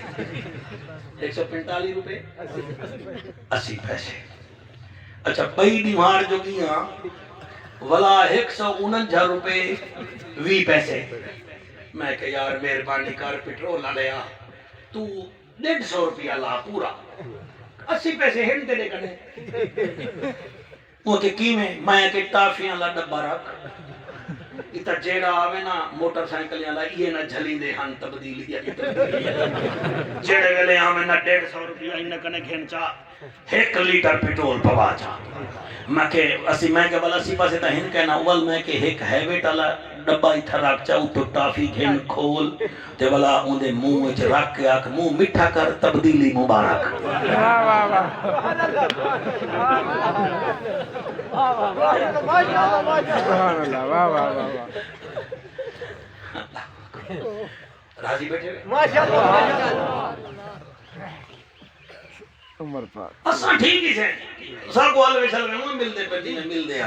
145 روپے 80 پیسے اچھا بئی دیوار جو کیا ولا 149 روپے 20 پیسے میں کہ یار مہربانی کر پیٹرول نہ لیا تو 150 روپیہ لا پورا 80 پیسے ہن تیرے کنے وہ کہ کی میں کہ ٹافیاں لا ڈبا رکھ اتا جیڑا آوے نا موٹر سائیکل یا لا یہ نہ جھلیں دے ہن تبدیلی جیڑے ویلے آوے نا 150 روپیہ انہ کنے کھینچا 1 لیٹر پیٹرول پوا جا میں کہ بلا اسی پاسے تا ہن کہنا اول میں کہ ایک ہیویٹ والا ڈبا اتھا رکھ چاہو تو ٹافی گھن کھول تے بلا اون دے منہ وچ رکھ کے آکھ منہ میٹھا کر تبدیلی مبارک
واہ واہ واہ
سبحان اللہ ماشاءاللہ
سبحان اللہ واہ واہ واہ واہ
راضی بیٹھے ہوئے
ماشاءاللہ
عمر پاک
اساں ٹھیک ہی سے سب کو آلوے چل رہے ہوں مل دے پہ جنہیں مل دے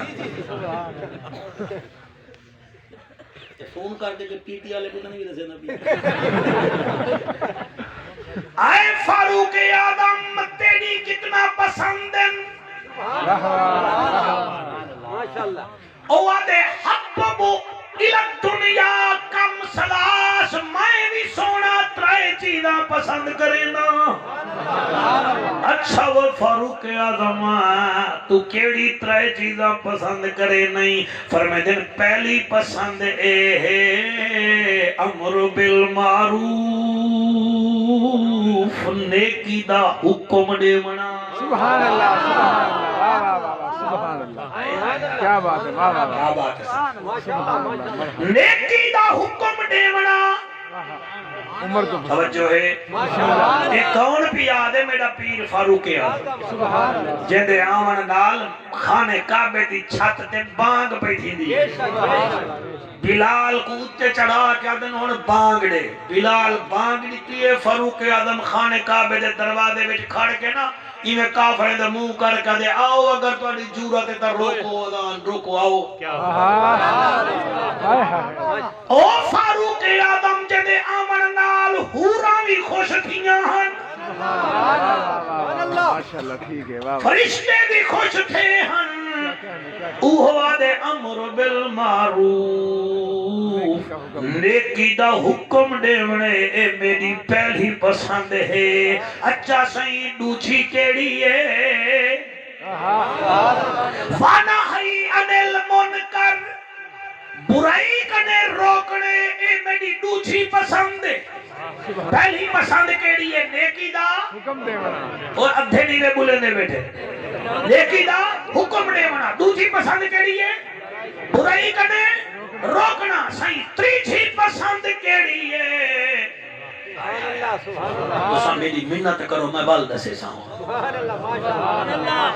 فون کر دے کہ پی ٹی آلے کو نہیں رسے نبی آئے فاروق اعظم تیری کتنا پسند ہے
ماشاءاللہ
او آدھے حببو الہ دنیا کم سلاس میں بھی سونا ترائے چیزاں پسند کرے نا اچھا وہ فاروق اعظم تو کیڑی ترائے چیزاں پسند کرے نہیں فرمائے دن پہلی پسند اے ہے امر بالمعروف نیکی دا حکم دے منا
سبحان اللہ سبحان اللہ واہ واہ واہ سبحان اللہ کیا بات ہے واہ واہ واہ
کیا بات ہے
ماشاءاللہ
نیکی دا حکم دے منا
عمر تو
توجہ ہے ایک کون بھی یاد ہے میرا پیر فاروق اعظم
سبحان اللہ
جیندے آمن نال خانے کعبے دی چھت تے بانگ بیٹھی دی بلال کو اتے چڑھا کے آدن ہون بانگ دے بلال بانگ دیتی ہے فاروق اعظم خانے کعبے دے دروازے وچ کھڑ کے نا ایویں کافریں دے منہ کر کے دے آؤ اگر تہاڈی ضرورت ہے تے روکو اذان روکو آؤ
ہائے ہائے
او فاروق اعظم جدے آمن نال حوراں وی خوش تھیاں ہن
ماشاءاللہ ٹھیک ہے واہ واہ
فرشتے بھی خوش تھے ہن اوہ دے امر بالمعروف نیکی دا حکم دیونے اے میری پہلی پسند ہے اچھا سائیں دوچھی کیڑی ہے فانہی عن المنکر برائی کنے روکنے اے میری دوچھی پسند ہے پہلی پسند کیڑی ہے نیکی دا
حکم دے بنا
اور ادھے نیوے بولے نے بیٹھے نیکی دا حکم دے بنا دوسری پسند کیڑی ہے برائی کنے روکنا صحیح تیسری پسند کیڑی ہے
سبحان اللہ سبحان اللہ
تساں میری منت کرو میں بال دسے ساؤں
سبحان اللہ ماشاءاللہ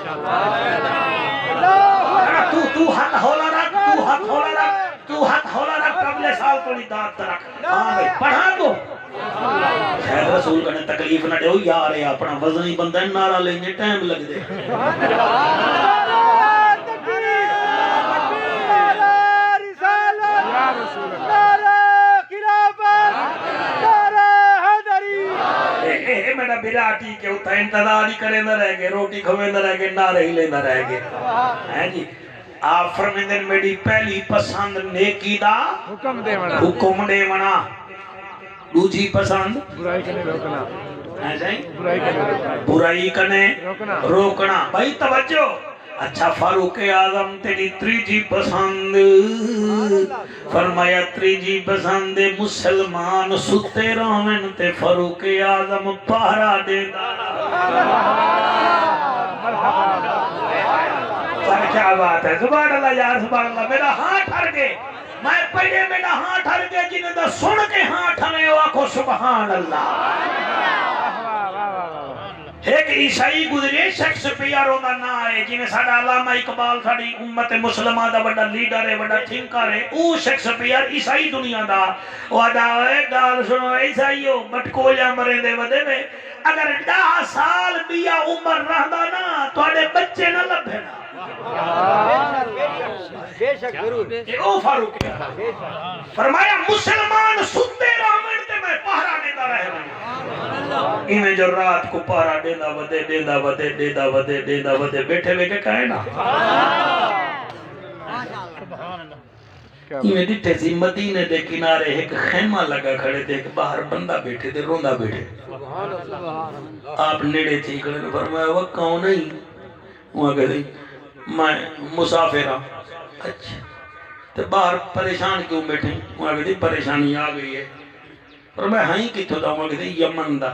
تو ہاتھ ہولا رکھ تو ہاتھ ہولا رکھ قبل سال تو نہیں داد رکھ ہاں بھائی پڑھا دو شاید رسول کنے تکلیف نہ دے یار ہے اپنا وزنی بندہ نعرہ لینے ٹائم لگ دے میرا براٹی کے اتھا انتظار ہی کرے نہ رہ گے روٹی کھوے نہ رہ گے نعرہ ہی لے نہ رہ گے ہیں جی آپ فرمیندن میری پہلی پسند نیکی دا
حکم دے بنا
حکم دے منا دوجی پسند
برائی کنے روکنا
ہیں جائیں
برائی کنے روکنا
برائی کنے روکنا بھائی توجہ اچھا فاروق اعظم تیری تریجی پسند فرمایا تریجی پسند مسلمان ستے رہن تے فاروق اعظم پہرا دیندا سر کیا بات ہے سبحان اللہ یار سبحان اللہ میرا ہاں ٹھر گئے میں پہلے میرا ہاں ٹھر گئے جنہیں دا سن کے ہاں ٹھنے آکھو سبحان اللہ ایک عیسائی گزرے شیکسپیئر ہونا نہ ہے جنہیں ساڑھا علامہ اقبال ساڑھی امت مسلمہ دا بڑا لیڈر ہے بڑا تھنکر ہے او شیکسپیئر عیسائی دنیا دا وعدہ ہے گال سنو عیسائی ہو بٹکولیاں مرے دے ودے میں اگر 10 سال بیا عمر رہدا نا تو آڑے بچے نہ لبھے نا
بے شک ضرور
یہ او فاروق ہے فرمایا مسلمان ستے رامن تے میں پہرا دیتا رہے انہیں جو رات کو پہرا دینا ودے دینا ودے دینا ودے دینا ودے بیٹھے لے کے کہے نا انہیں دیتے سی مدینے دے کنارے ایک خیمہ لگا کھڑے تھے ایک باہر بندہ بیٹھے تھے روندہ بیٹھے آپ نیڑے تھی کھڑے نے فرمایا وہ کون نہیں وہاں کہتے میں مسافر ہوں اچھا تو باہر پریشان کیوں بیٹھے وہاں کہتے پریشانی آ گئی ہے اور میں ہائیں کتھو دا وہاں کہتے یمن دا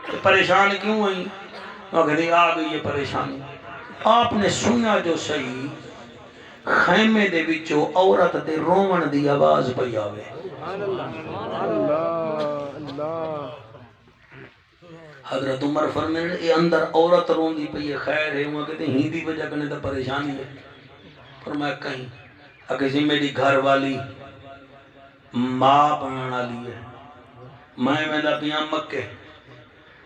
تو پریشان کیوں ہوئی وہاں کہتے آ گئی ہے پریشانی آپ نے سنیا جو صحیح خیمے دے وچوں عورت دے رومن دی آواز پئی آوے حضرت عمر فرمائے اے اندر عورت رون دی پئی خیر ہے وہاں کہتے ہی دی وجہ کنے تا پریشانی ہے فرمایا کہیں اگر سی میری گھر والی ماں بنانا لی ہے میں دا پیاں مکے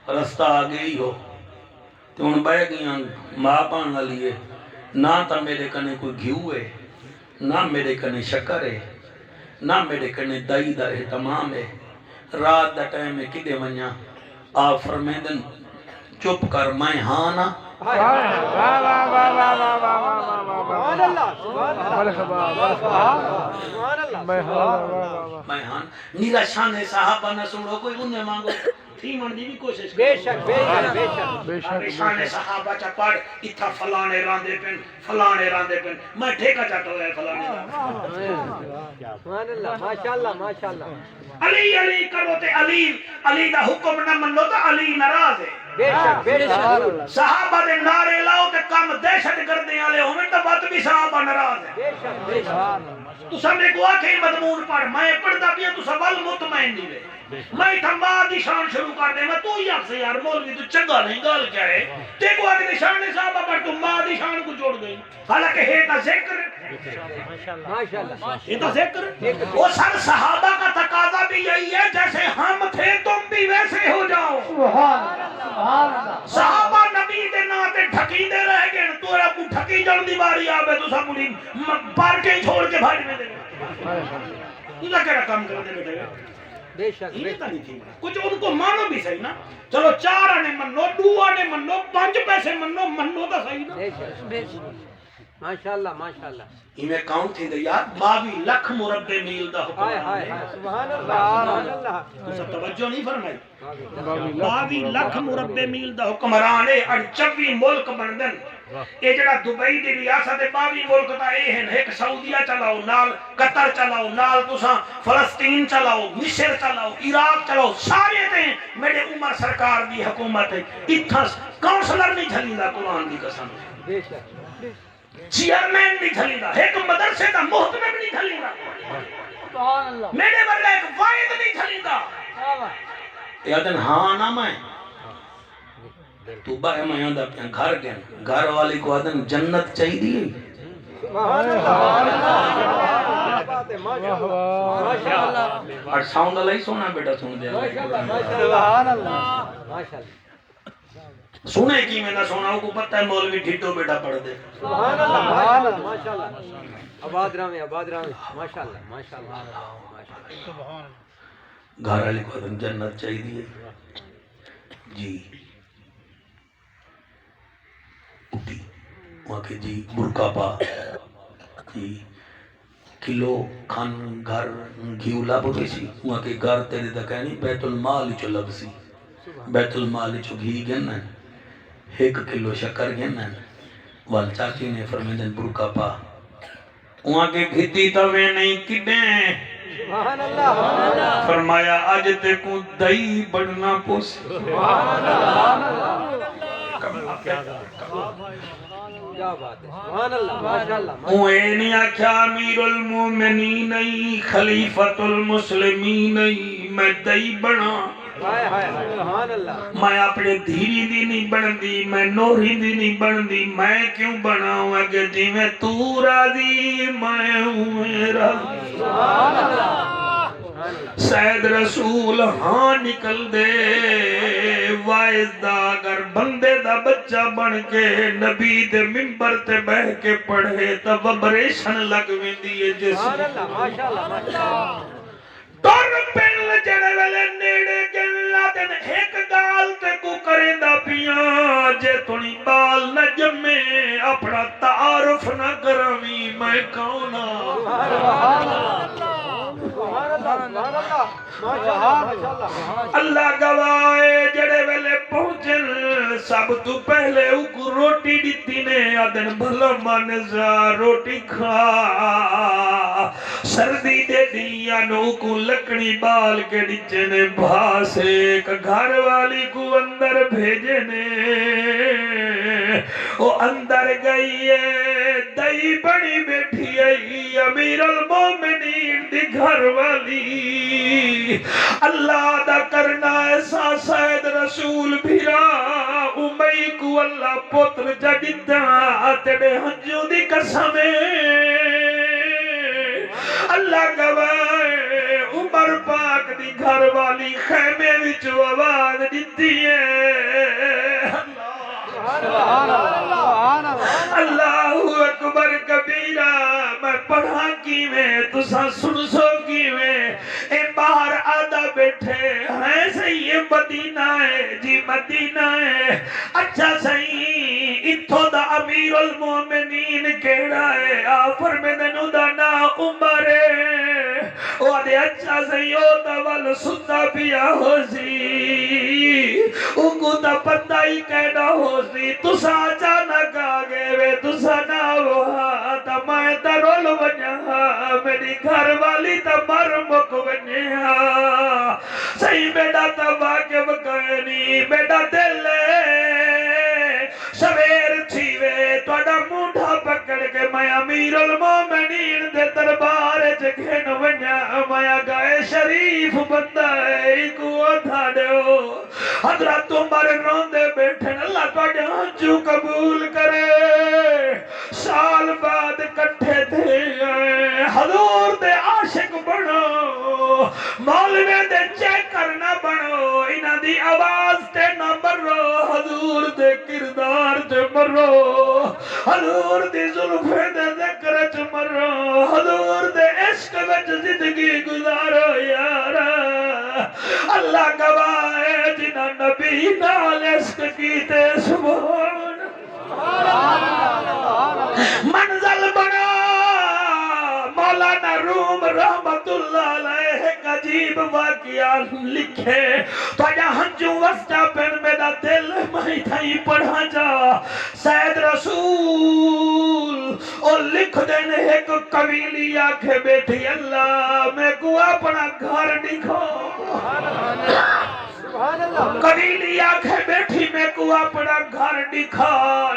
رستہ آگے ہی ہو تو ان بے گیاں ماں بنانا لی ہے نہ تا میرے کنے کوئی گھیو ہے نہ میرے کنے شکر ہے نہ میرے کنے دائی دا احتمام ہے رات دا ٹائم ہے کدے ونیا آپ فرمیدن چپ کر میں ہاں نا
سبحان اللہ
میں ہاں نیرا شان صحابہ نہ سنو کوئی انہیں مانگو تھی من دی بھی کوشش
بے شک بے شک بے شک
شان صحابہ چا پڑھ اتھا فلانے راندے پن میں ٹھیکہ چاہتا ہوں فلانے
سبحان اللہ ماشاءاللہ ماشاءاللہ
علی کرو تے علی دا حکم نہ من لو تو علی ناراض ہے
بے شک
صحابہ دے نعرے لاؤ تے کم دہشت گردی والے ہوویں تے بات بھی صحابہ ناراض ہے
بے شک
تو سب نے کو آکھے مضمون پڑھ میں پڑھدا پیا تو سوال مطمئن نہیں وے میں تھما دی شان شروع کر دے میں تو ہی آکھ سے یار مولوی تو چنگا نہیں گل کیا ہے تے کو آکھے شان صحابہ پڑھ تو ماں دی شان کو جوڑ گئی حالانکہ ہے تا ذکر
ماشاءاللہ
یہ تو ذکر وہ سر صحابہ کا تقاضا بھی یہی ہے جیسے ہم تھے تم بھی ویسے ہو جاؤ صحابہ نبی دے نا تے ڈھکی دے رہ گئے تو رہا کو ڈھکی جان دی باری آبے تو سب انہیں پار کے چھوڑ کے بھاج میں دے گئے تو کیا کام کر دے بیٹھے گئے
بے شک
کچھ ان کو مانو بھی صحیح نا چلو 4 آنے منو 2 آنے منو 5 پیسے منو تا صحیح نا
بے شک ماشاءاللہ ماشاءاللہ
میں کاؤنٹ تھی دے یار 22 لاکھ مربع میل دا حکم
ہائے سبحان اللہ
تو سب توجہ نہیں فرمائی 22 لاکھ مربع میل دا حکمران ہے 24 ملک بندن یہ جڑا دبئی دی ریاست 22 ملک دا اے ہیں ایک سعودیہ چلاؤ نال قطر چلاؤ نال تساں فلسطین چلاؤ مصر چلاؤ عراق چلاؤ سارے تے میرے عمر سرکار دی حکومت ہے اتھا کاؤنسلر نہیں جھلیندا قرآن دی قسم
بے شک
چیئرمین نہیں جھلیندا ایک مدرسے دا محتمم نہیں جھلیندا میرے ورگا ایک واحد نہیں جھلیندا یا دن ہاں نا میں تو بھائی میں آندہ پیا گھر گیا گھر والی کو آدن جنت چاہی دی
سبحان اللہ بات ہے ماشاءاللہ
اور ساؤنڈ اللہ ہی سونا بیٹا سن دیا
سبحان اللہ ماشاءاللہ
سنے کی میں نہ سونا کو پتہ ہے مولوی ڈھٹو بیٹا پڑھ دے
سبحان اللہ ماشاءاللہ آباد رامے ماشاءاللہ ماشاءاللہ
گھر والی کو آدن جنت چاہی دی جی اٹھی وہاں کہ جی برکا پا جی کلو کھان گھر گھیو لب گئی سی وہاں کہ گھر تیرے دا کہنی بیت المال چو لب سی بیت المال چو گھی گن 1 کلو شکر گن وال چاچی نے فرمیدن برکا پا وہاں کے گھتی توے نہیں کڈے
سبحان اللہ
فرمایا آج تے کو دئی بڑھنا پوسی
کیا بات ہے سبحان اللہ ماشاءاللہ
اوے نہیں آکھیا امیر المومنین نہیں خلیفۃ المسلمین نہیں میں دئی بنا
ہائے ہائے سبحان اللہ
میں اپنے دھیری دی نہیں بندی میں نوری دی نہیں بندی میں کیوں بناؤں اگر جی میں تو راضی میں ہوں میرا سید رسول ہاں نکل دے وائز دا اگر بندے دا بچہ بن کے نبی دے منبر تے بہ کے پڑھے تب وبریشن لگ ویندی ہے
سبحان اللہ ماشاءاللہ ماشاءاللہ
ٹر پن جڑے ویلے نیڑے گلا دن ایک گال تے کو کرے دا پیاں جے تھوڑی بال نہ جمے اپنا تعارف نہ کرویں میں کون اللہ گواہے جڑے ویلے پہنچن سب تو پہلے کو روٹی دیتی نے آدن بھلا منزا روٹی کھا سردی دے دیا نو کو لکڑی بال کے نیچے نے بھاس ایک گھر والی کو اندر بھیجے نے وہ اندر گئی ہے دئی بڑی بیٹھی ہے امیر المومنین دی گھر والی اللہ دا کرنا ایسا سید رسول بھیرا امی کو اللہ پتر جڑتا تیرے ہنجو دی قسمیں اللہ گواہے عمر پاک دی گھر والی خیمے وچ آواز دیتی ہے اللہ اکبر کبیرہ میں پڑھا کی میں تسا سن سو کی میں اے باہر آدھا بیٹھے ہیں صحیح مدینہ ہے جی مدینہ ہے اچھا صحیح اتھو دا امیر المومنین کہڑا ہے آفر میں دنو دا نا عمر ہے وہ دے اچھا صحیح ہوتا والا ستا پیا ہو سی او کو دا پتہ ہی کہنا ہو سی تسا اچانک آگے وے تسا نہ ہوا تا میں تا رول ونیا میری گھر والی تا مر مک ونیا صحیح بیٹا تا واقف کہنی بیٹا دل سویر تھیوے توڑا مونڈا پکڑ کے میں امیر المومنین دے دربار جگھن ونیا میں گائے شریف بندہ ہے ایکو تھا دیو حضرت عمر روندے بیٹھن اللہ توڑے ہنچو قبول کرے سال بعد کٹھے تھے حضور دے عاشق بنو مولوے دے چیک کرنا بنو انہ دی آواز تے نہ مرو حضور دے کردار تے مرو حضور دی ظلفے دے ذکر تے مرو حضور دے عشق وچ زندگی گزارو یارا اللہ گواہ ہے جنہ نبی نال عشق کیتے سبحان منزل بنا مولانا روم رحمت اللہ علیہ ایک عجیب واقعہ لکھے تو جا ہنجو وسطہ پین میرا دل میں تھائی پڑھا جا سید رسول اور لکھ دینے ایک قبیلی آنکھیں بیٹھی اللہ میں کو اپنا گھر دکھو قبیلی آنکھیں بیٹھی میں کو اپنا گھر دکھا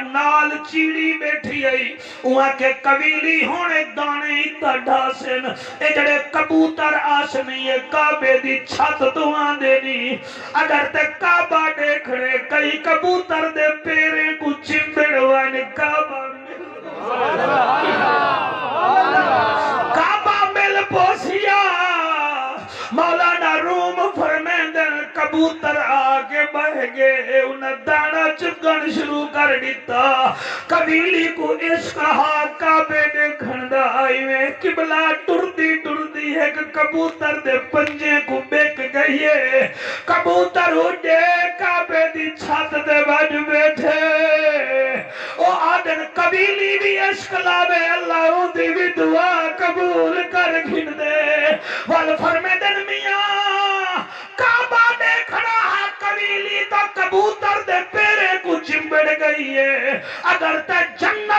نال چیڑی بیٹھی آئی وہاں کے قبیلی ہونے دانے اتھا ڈھاسن اے جڑے کبوتر آسنی ہے کعبے دی چھت دوان دینی اگر تے کعبہ دیکھ رہے کئی کبوتر دے پیرے کو چمبڑوان کعبہ مل پوسیا مولانا روم فرمیندن کبوتر آگے بہ گئے انہیں دانا چکن شروع کر دیتا قبیلی کو عشق کعبے دے کھنڈا آئی میں قبلہ ٹردی ہے کہ کبوتر دے پنجے کو بیک گئی ہے کبوتر اڑے کعبے دی چھت دے بج بیٹھے او آدن قبیلی بھی عشق لاوے اللہ دی بھی دعا قبول کر گھن دے وال فرمیدن میاں کعبہ دیکھنا ہے قبیلی تو کبوتر دے پیرے کو چمبڑ گئی ہے اگر تے جنت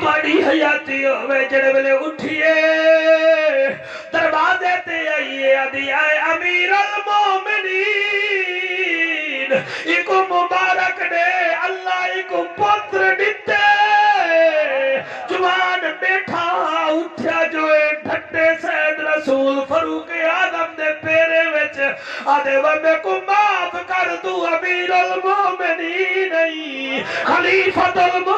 ਤੁਹਾਡੀ ਹਯਾਤੀ ਹੋਵੇ ਜਿਹੜੇ ਵੇਲੇ ਉਠੀਏ ਦਰਵਾਜ਼ੇ ਤੇ ਆਈਏ ਆਦੀ ਆਏ ਅਮੀਰ ਅਲ ਮੋਮਿਨੀਨ ਇਕੋ ਮੁਬਾਰਕ ਨੇ ਅੱਲਾ ਇਕੋ ਪੁੱਤਰ ਦਿੱਤੇ ਜਵਾਨ ਬੈਠਾ ਉੱਠਿਆ ਜੋ ਠੱਟੇ ਸੈਦ ਰਸੂਲ ਫਾਰੂਕ ਆਦਮ ਦੇ ਪੇਰੇ ਵਿੱਚ ਆਦੇ ਵੇ ਕੋ ਮਾਫ ਕਰ ਤੂੰ ਅਮੀਰ ਅਲ ਮੋਮਿਨੀਨ ਨਹੀਂ ਖਲੀਫਤੁਲ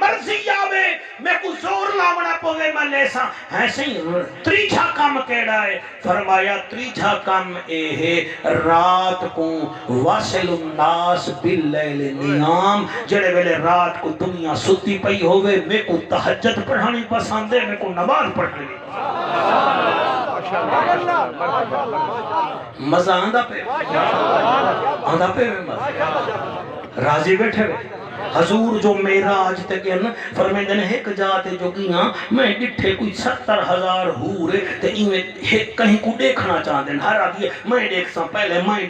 مرضی آوے میں کو زور لاونا پوے میں لیسا ہے سی تریجھا کام کیڑا ہے فرمایا تریجھا کام اے ہے رات کو واصل الناس باللیل نیام جڑے ویلے رات کو دنیا ستی پئی ہوئے میں کو تہجد پڑھانی پسند ہے میں کو نماز پڑھانی مزہ آندہ پہ راضی بیٹھے ہوئے حضور جو معراج تے گئن فرمیندے نے ایک جاتے جو گیاں میں ڈٹھے کوئی 70,000 حور تے ایویں کہیں کو دیکھنا چاہندے ہر آدھی میں دیکھ سا پہلے میں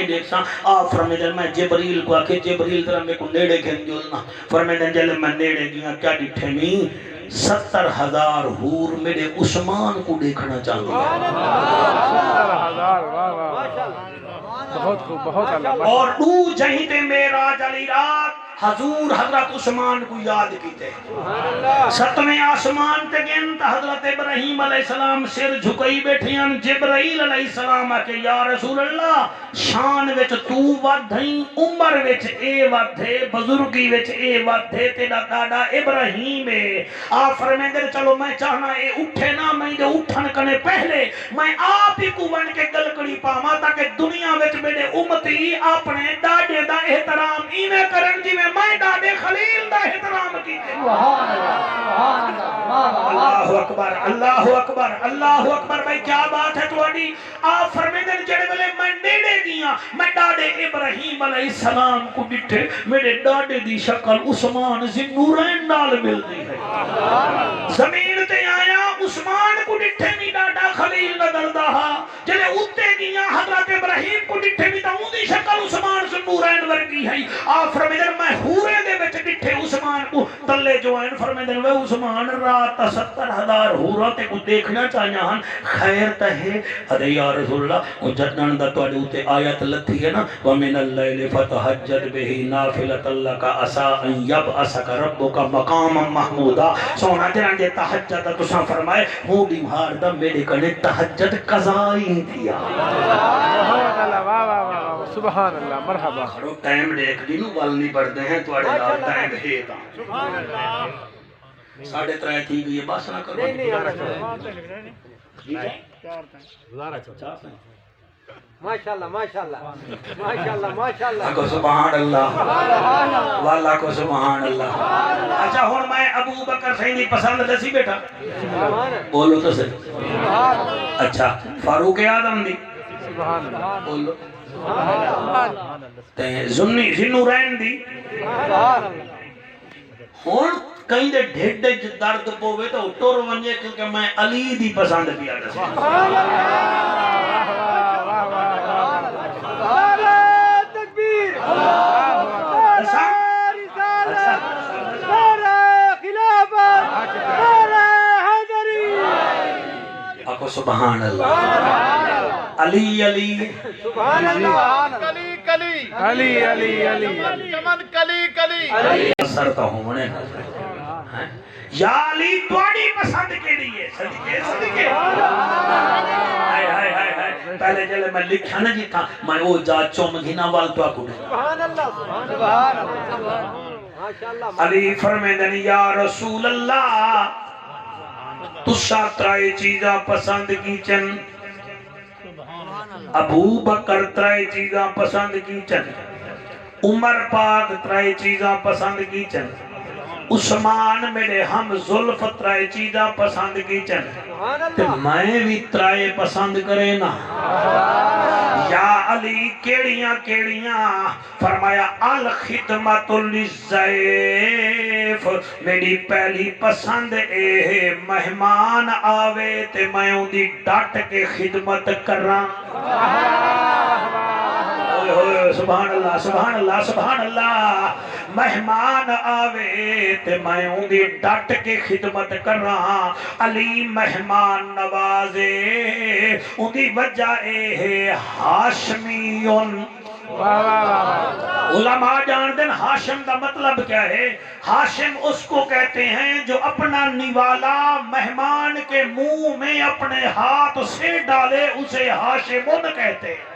دیکھ سا آپ فرمیندے میں جبریل کو آکے جبریل طرح میں کو نیڑے گھن جولنا فرمیندے جلے میں نیڑے گیاں کیا ڈٹھے نہیں 70,000 حور میرے عثمان کو دیکھنا چاہندے
70,000 واہ واہ بہت خوب بہت اللہ
اور دو جہیں تے معراج علی رات حضور حضرت عثمان کو یاد کیتے ستویں آسمان تے گن تا حضرت ابراہیم علیہ السلام سر جھکئی بیٹھیاں جبرائیل علیہ السلام کہ یا رسول اللہ شان وچ تو ودھیں عمر وچ اے ودھے بزرگی وچ اے ودھے تیرا دادا ابراہیم ہے آپ فرمیندے چلو میں چاہنا اے اٹھے نہ میں دے اٹھن کنے پہلے میں آپ ہی کو بن کے گلکڑی پاواں تاکہ دنیا وچ میرے امتی اپنے داڈے دا احترام ایویں کرن جی میں دادے خلیل دا احترام کیتے اللہ اکبر اللہ اکبر اللہ اکبر بھائی کیا بات ہے تواڈی آپ فرمیندے جڑے ویلے میں نیڑے گیاں میں دادے ابراہیم علیہ السلام کو ڈٹھے میرے دادے دی شکل عثمان ذوالنورین نال ملدی ہے زمین تے آیا عثمان کو ڈٹھے نہیں دادا خلیل نظر دا جڑے اوتے گیاں حضرت ابراہیم کو ڈٹھے نہیں تا اون دی شکل عثمان ذوالنورین ورگی ہے آپ فرمیندے میں حورے دے وچ ڈٹھے عثمان کو تلے جو ہیں فرمیندے وے عثمان رات 70,000 حوراں تے کو دیکھنا چاہیاں ہن خیر تے ہے ارے یا رسول اللہ او جدن دا تواڈے اوتے آیت لتھی ہے نا ومن اللیل فتہجد بہ نافلۃ لک عسى ان یبعثک ربک مقاما محمودا سونا جڑا دے تہجد تساں فرمائے ہو بیمار دا میرے کنے تہجد قضا ہی تھیا
بہت اللہ واہ واہ واہ سبحان اللہ مرحبا
کھڑو ٹائم دیکھ دی نو ول نہیں پڑھدے ہیں تواڈے نال ٹائم ہے تا ساڑھے 3 تھی گئی بس نہ کرو
ماشاءاللہ ماشاءاللہ ماشاءاللہ ماشاءاللہ
کو سبحان اللہ واللہ کو سبحان اللہ اچھا ہن میں ابو بکر سینی پسند دسی بیٹا بولو تو صحیح اچھا فاروق اعظم دی
سبحان اللہ
بولو تے ذوالنورین دی ہن کہیں دے ڈھڈ وچ درد پوے تو ٹر ونجے کیونکہ میں علی دی پسند پیا دسی آکو سبحان اللہ علی علی
سبحان اللہ
علی علی علی علی چمن کلی کلی
اثر تو ہونے یا علی تواڈی پسند کیڑی ہے صدقے صدقے ہائے ہائے ہائے پہلے جلے میں لکھا نہ جی تھا میں وہ جا چوم گھنا وال تو کو
سبحان اللہ سبحان اللہ ماشاءاللہ
علی فرمیندے نے یا رسول اللہ تسا ترائے چیزاں پسند کی چن ابو بکر ترائے چیزاں پسند کی چن عمر پاک ترائے چیزاں پسند کی چن عثمان میرے ہم زلف ترائے چیزاں پسند کی چن تے میں بھی ترائے پسند کرے نا یا علی کیڑیاں کیڑیاں فرمایا الخدمت للضیف میری پہلی پسند اے مہمان آوے تے میں ان دی ڈٹ کے خدمت کراں سبحان اللہ سبحان اللہ سبحان اللہ مہمان آوے تے میں ان دی ڈٹ کے خدمت کراں علی مہمان نوازے ان دی وجہ اے ہے ہاشمیون علماء جان دن ہاشم دا مطلب کیا ہے ہاشم اس کو کہتے ہیں جو اپنا نوالا مہمان کے منہ میں اپنے ہاتھ سے ڈالے، اسے ہاشمون کہتے ہیں۔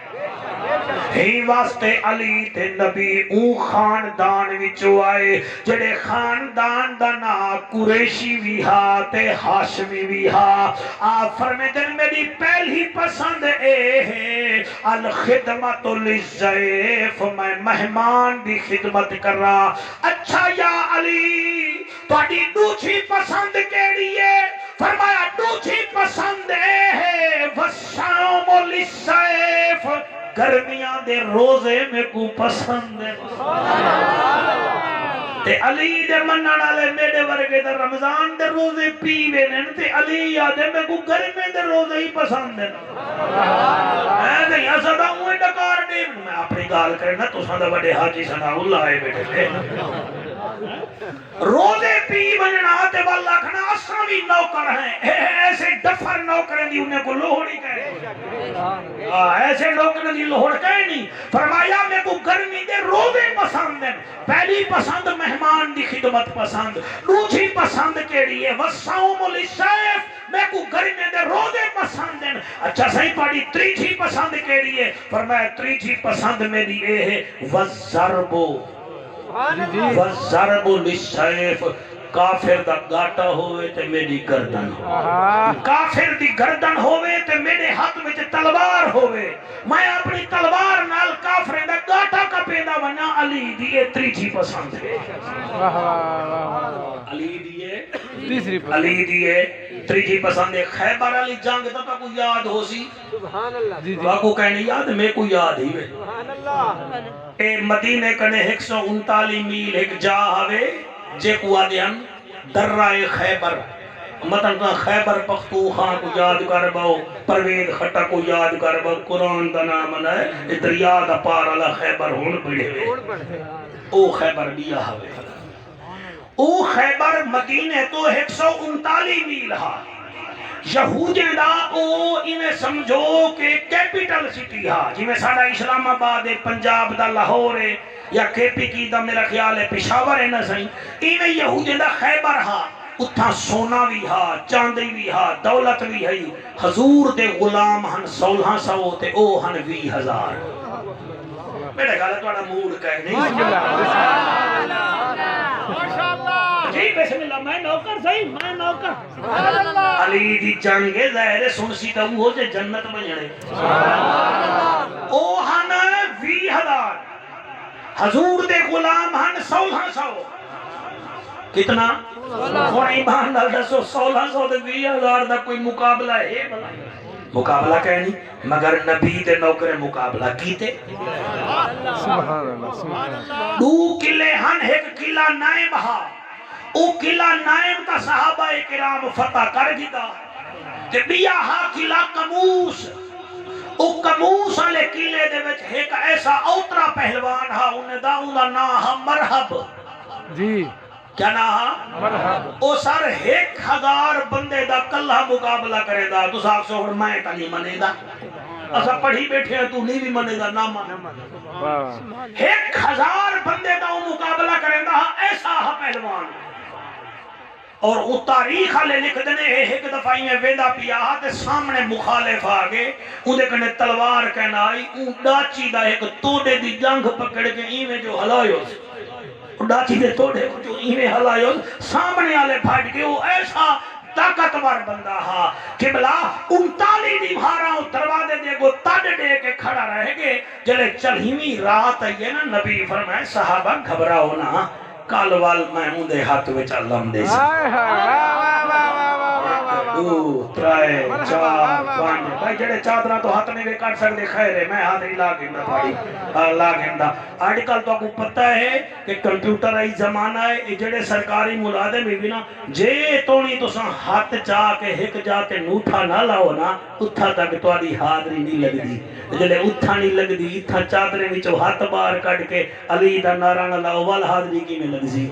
ہی واسطے علی تے نبی اون خاندان وچوں آئے جڑے خاندان دا نام قریشی بھی ہا تے ہاشمی بھی ہا۔ آپ فرمیتے ہیں میری پہلی پسند اے ہے الخدمت للضیف، میں مہمان دی خدمت کر رہا۔ اچھا یا علی تہاڈی دوسری پسند کیڑی ہے؟ فرمایا دوسری پسند اے ہے والصوم للضیف، گرمیاں دے روزے میں کو پسند ہے۔ تے علی دے منن والے میرے ورگے تے رمضان دے روزے پیوے نے تے علی یادے میں کو گرمی دے روزے ہی پسند ہیں۔ میں تے اسا دا اوے ڈکار دے میں اپنی گال کرنا تساں دا بڑے حاجی ثنا اللہ آئے بیٹھے تھے۔ روزے پی بننا تے والا کھنا اساں بھی نوکر ہیں، ایسے ڈفر نوکریں دی انہیں کو لوہڑی کہے، ایسے نوکریں دی لوہڑ کہے نہیں۔ فرمایا میں کو گرمی دے روزے پسند ہیں، پہلی پسند مہمان دی خدمت پسند، دوسری پسند کیڑی ہے والصوم للضیف، میں کو گرمی دے روزے پسند ہیں۔ اچھا صحیح پاڑی تیسری پسند کیڑی ہے؟ فرمایا تیسری پسند میری اے ہے والضرب والضرب للسیف، کافر دا گاٹا ہوئے تے میری گردن ہوئے، کافر دی گردن ہوئے تے میرے ہاتھ میں تلوار ہوئے، میں اپنی تلوار نال کافر دا گاٹا کا پیدا بنا۔ علی دیئے تیسری پسند ہے، علی دیئے تیسری پسند ہے۔ خیبر علی جنگ دا کو یاد ہو سی؟
سبحان اللہ،
باقو کہنے یاد میں کو یاد ہی ہے۔
سبحان اللہ،
اے مدینے کنے 139 میل ایک جا ہوئے جے کو آدھیان درہ خیبر، مطلب خیبر پختونخوا کو یاد کر باؤ، پروید خٹا کو یاد کر باؤ، قرآن دا نام ہے دریا دا پار اللہ خیبر ہون پڑے ہوئے، او خیبر بیا ہوئے۔ او خیبر مدینے تو 139 میل ہا، یہودیں دا او انہیں سمجھو کہ کیپیٹل سٹی ہا، جی میں ساڑھا اسلام آباد ہے، پنجاب دا لاہور ہے، یا کیپی کی دا میرا خیال ہے پشاور ہے نہ سہیں، انہیں یہودیں دا خیبر ہا، اتھا سونا بھی ہا، چاندی بھی ہا، دولت بھی ہے، حضور دے غلام ہن 1600 تے او ہن 20,000۔ میرے گالہ توڑا موڑ کہے نہیں، جی بسم اللہ، میں نوکر صحیح، میں نوکر۔ علی دی جنگے ظاہر سنسی تا وہ جے جنت بنجڑے، او ہن 20,000، حضور دے غلام ہن 1600۔ کتنا؟ اور ایمان ڈال دسو 1600 دے 20,000 دا کوئی مقابلہ ہے بلا؟ مقابلہ کہنی مگر نبی دے نوکر مقابلہ کیتے۔
سبحان اللہ، سبحان اللہ۔
دو قلعے ہن، ایک قلعہ نائم ہا، او قلعہ نائم کا صحابہ کرام فتح کر دیتا، تے بیا ہا قلعہ قموس، او قموس والے قلعے دے وچ ایک ایسا اوترا پہلوان ہا، انہیں دا انہا نا ہا مرحب۔
جی
کیا نا ہا؟
مرحب۔
او سر 1000 بندے دا کلہ مقابلہ کرے دا، تو ساکھ سوڑ میں تا نہیں منے دا، اسا پڑھی بیٹھے ہیں تو نہیں بھی منے دا، نہ منے۔ 1000 بندے دا مقابلہ کرے دا، ایسا ہا پہلوان۔ اور وہ تاریخ والے لکھ دینے ایک دفعی میں ویندہ پیا تے سامنے مخالف آگے اندے کنے تلوار کہنا آئی، اون ڈاچی دا ایک توڑے دی جنگ پکڑ کے ایمیں جو ہلائیو، ڈاچی دے توڑے کو جو ایمیں ہلائیو، سامنے آلے پھاٹ کے وہ ایسا طاقتور بندہ ہا کہ بلا 39 دی بھاراں دروازے دے کو تڑ دے کے کھڑا رہے گے، جلے چلہیمی رات آئیے نا، نبی فرمائے صحابہ گھبراؤ نا، کال وال میں ہوں دے ہاتھ وچ علم دے سی۔ دو ترائے چار پانچ، بھائی جڑے چادرہ تو ہاتھ نہیں کر سکتے خیر ہے، میں ہاتھ ہی لا گھنڈا پاڑی لا گھنڈا۔ آج کل تو کو پتہ ہے کہ کمپیوٹر آئی زمانہ ہے، یہ جڑے سرکاری ملادے میں بھی نا جے تونی تو ساں ہاتھ چاہ کے ہک جاتے نوٹھا نہ لاؤ نا، اتھا تک تو آدھی حاضری نہیں لگ دی، جلے اتھا نہیں لگ دی، اتھا چادرے میں چو ہاتھ بار کٹ کے علی دا نعرہ نہ لاؤ وال حاضری کی میں لگ دی۔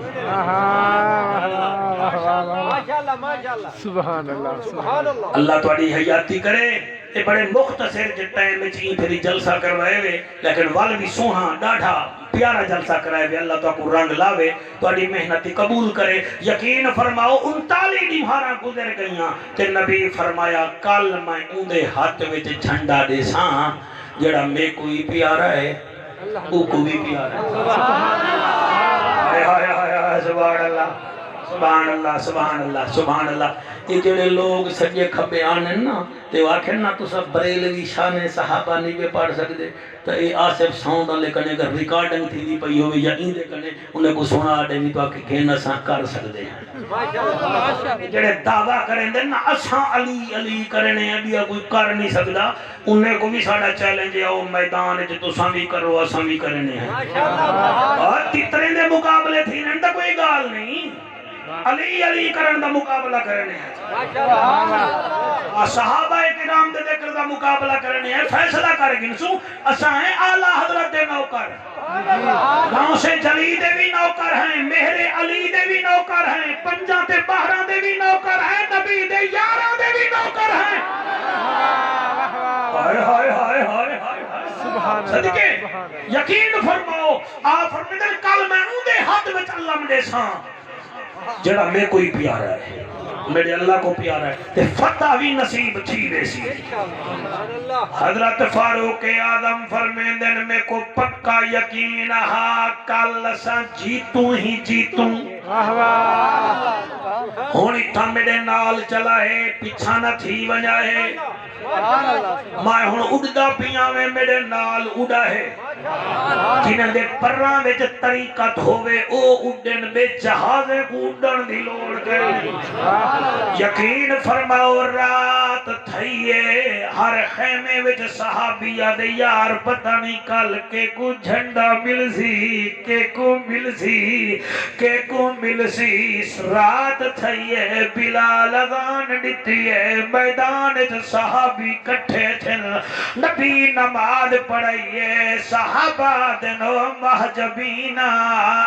ماشاءاللہ، ماشاءاللہ،
سبحان اللہ،
سبحان اللہ۔
اللہ تو آدھی حیاتی کرے۔ یہ بڑے مختصر جے ٹائم وچ ہی پھر جلسہ کروائے وے لیکن ول بھی سوہنا ڈاڈھا پیارا جلسہ کرائے وے اللہ تو کو رنگ لاوے تہاڈی محنت قبول کرے یقین فرماؤ 39 دیواراں گزر گئیاں تے نبی فرمایا کل میں اودے ہاتھ وچ جھنڈا دیساں جڑا میں کوئی پیارا ہے او کو بھی پیارا ہے ہائے ہائے ہائے سبحان اللہ سبحان اللہ سبحان اللہ سبحان اللہ یہ جڑے لوگ سجے کھبے آنن نا تے واکھن نا تو سب بریلوی شان صحابہ نہیں پہ پڑھ سکتے تو یہ آصف ساؤنڈ والے کنے اگر ریکارڈنگ تھی دی پئی ہوئے یا ایندے کنے انہیں کو سنا دے بھی تو آکے کہنا سا کر سکتے ہیں جڑے دعویٰ کریں دے نا اساں علی علی کرنے ہیں بھی کوئی کر نہیں سکتا انہیں کو بھی ساڑا چیلنج ہے او میدان جو تو ساں بھی کرو اساں بھی کرنے ہیں اور تیترین دے مقابلے تھی ننڈا کوئی گال نہیں علی علی کرن دا مقابلہ کرنے ہیں صحابہ کرام دے ذکر دا مقابلہ کرنے ہیں فیصلہ کر گنسو اساں ہیں اعلیٰ حضرت دے نوکر گاؤں سے جلی دے بھی نوکر ہیں مہر علی دے بھی نوکر ہیں پنجاں تے باہراں دے بھی نوکر ہیں نبی دے یاراں دے بھی نوکر ہیں ہائے ہائے ہائے ہائے ہائے صدقے یقین فرماؤ آپ فرمیدن کل میں اندے حد وچ اللہ میں دیساں جڑا میں کوئی پیارا ہے میرے اللہ کو پیارا ہے تے فتح بھی نصیب تھی ویسی حضرت فاروق اعظم فرمیندن میں کو پکا یقین ہا کل سا جیتوں ہی جیتوں ہونی تھا میرے نال چلا ہے پیچھا نہ تھی ونجا ہے میں ہون اڑدا پیاں میں میرے نال اڑا ہے جنہیں دے پران وچ طریقت ہوئے او اڑن بے جہازیں کو اڑن دی لوڑ گئی یقین فرماؤ رات تھئیے ہر خیمے وچ صحابیہ دے یار پتہ نہیں کل کے کو جھنڈا مل سی کے کو مل سی کے کو مل سی رات تھئیے بلال اذان ڈٹی ہے میدان وچ صحابی کٹھے تھے نبی نماز پڑھائیے صحابہ دنو محجبینا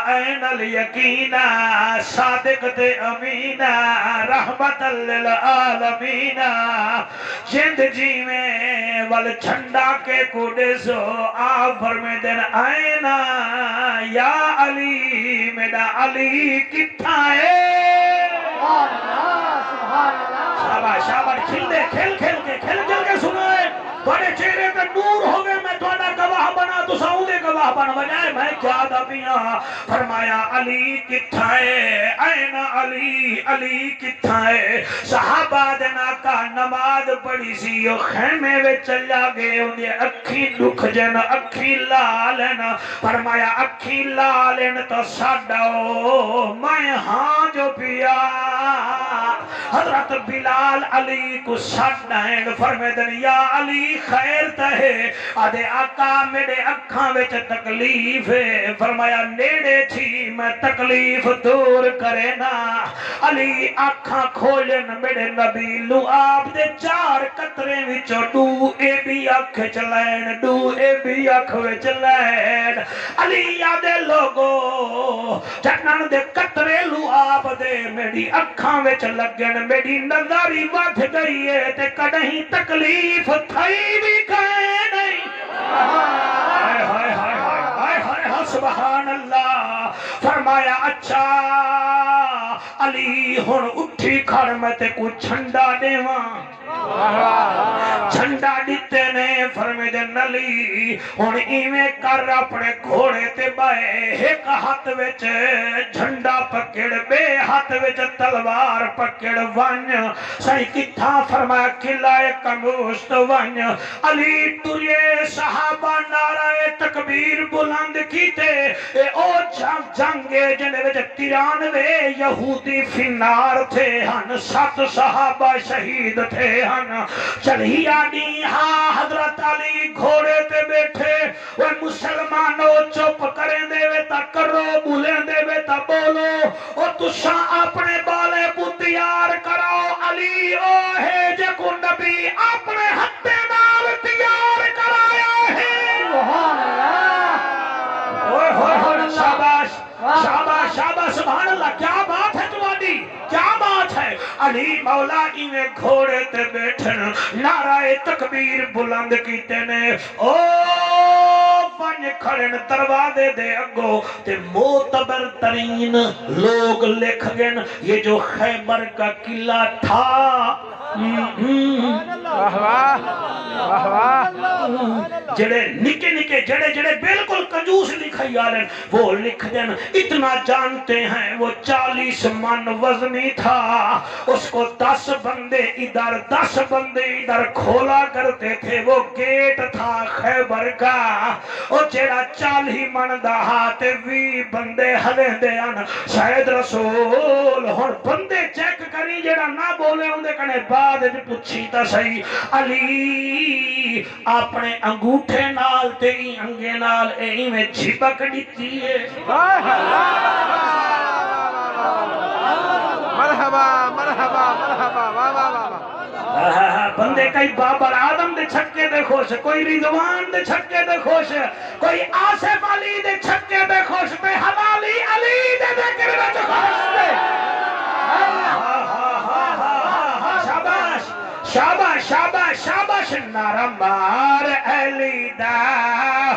این الیقینا صادق تے امینا رحمت للعالمینا جند جی میں وال چھنڈا کے کوڈے سو آپ فرمیدن آئینا یا علی میرا علی کتھا ہے شاباش شاباش کھل دے کھل کے سنائے بڑے چہرے پہ نور ہوئے میں توڑا گواہ بنا تو سعودے گواہ بنا بجائے میں کیا دبیاں فرمایا علی کتھائے این علی علی کتھائے صحابہ دینا کا نماز پڑھی سی او خیمے وے چلا گئے انہیں اکھی دکھ جن اکھی لالن فرمایا اکھی لالن تو ساڑھو میں ہاں جو پیا حضرت بلال علی کو ساڑھائیں فرمیدن یا علی خیر تہے آدھے آقا میرے اکھاں وچ تکلیف ہے فرمایا نیڑے تھی میں تکلیف دور کرے نا علی آکھاں کھولن میرے نبی لو آپ دے 4 قطرے وچوں ڈو اے بھی اکھ چلائن ڈو اے بھی اکھ وچ لائن علی آدھے لوگو جنن دے قطرے لو آپ دے میری اکھاں وچ لگن میری نظاری وڈھ گئی ہے تے کدہیں تکلیف تھئی بھی کہیں نہیں ہائے ہائے ہائے ہائے ہائے سبحان اللہ فرمایا اچھا علی ہن اٹھی کھڑ میں تے کو جھنڈا دیواں جھنڈا دیتے نے فرمیدن علی ہن ایویں کر اپنے گھوڑے تے بائے ایک ہاتھ وچ جھنڈا پکڑ بے ہاتھ وچ تلوار پکڑ ون سہی کتھا فرمایا قلعہ کنوز تو ون علی ٹریے صحابہ نعرہ تکبیر بلند کیتے اے او جنگ جنے وچ 93 یہودی فنار تھے ہن 7 صحابہ شہید تھے ہن چلی آنی ہاں حضرت علی گھوڑے تے بیٹھے وہ مسلمانوں چپ کریں دے وے تا کرو بولیں دے وے تا بولو اور تساں اپنے بالے کو تیار کراؤ علی او ہے جے کو نبی اپنے ہتھے نال تیار کرایا ہے سبحان اللہ اوہ ہوئے شاباش شاباش شاباش سبحان اللہ کیا بات ہے تمہاری کیا بات ہے علی مولا ایویں گھوڑے تے بیٹھن نعرہ تکبیر بلند کیتے نے او پنج کھڑن دروازے دے اگوں تے معتبر ترین لوگ لکھ گئے یہ جو خیبر کا قلعہ تھا
واہ واہ واہ واہ
جڑے نکے نکے جڑے بالکل کنجوس لکھائی آلن وہ لکھ دین اتنا جانتے ہیں وہ 40 من وزنی تھا اس کو 10 بندے ادھر 10 بندے ادھر کھولا کرتے تھے وہ گیٹ تھا خیبر کا اور جڑا 40 من دا ہاتھ 20 بندے ہلے دیان شاید رسول ہن بندے چیک کری جڑا نہ بولے ہوندے کنے بعد وچ پوچھی تا صحیح علی اپنے انگوٹھے نال تے انگے نال ایویں چھپک دتی ہے
مرحبا مرحبا مرحبا واہ واہ واہ
بندے کئی بابر آدم دے چھکے دے خوش کوئی رضوان دے چھکے دے خوش کوئی آصف علی دے چھکے دے خوش تے حلالی علی دے ذکر وچ خوش تے شاباش شاباش شاباش شاباش نرمار علی دا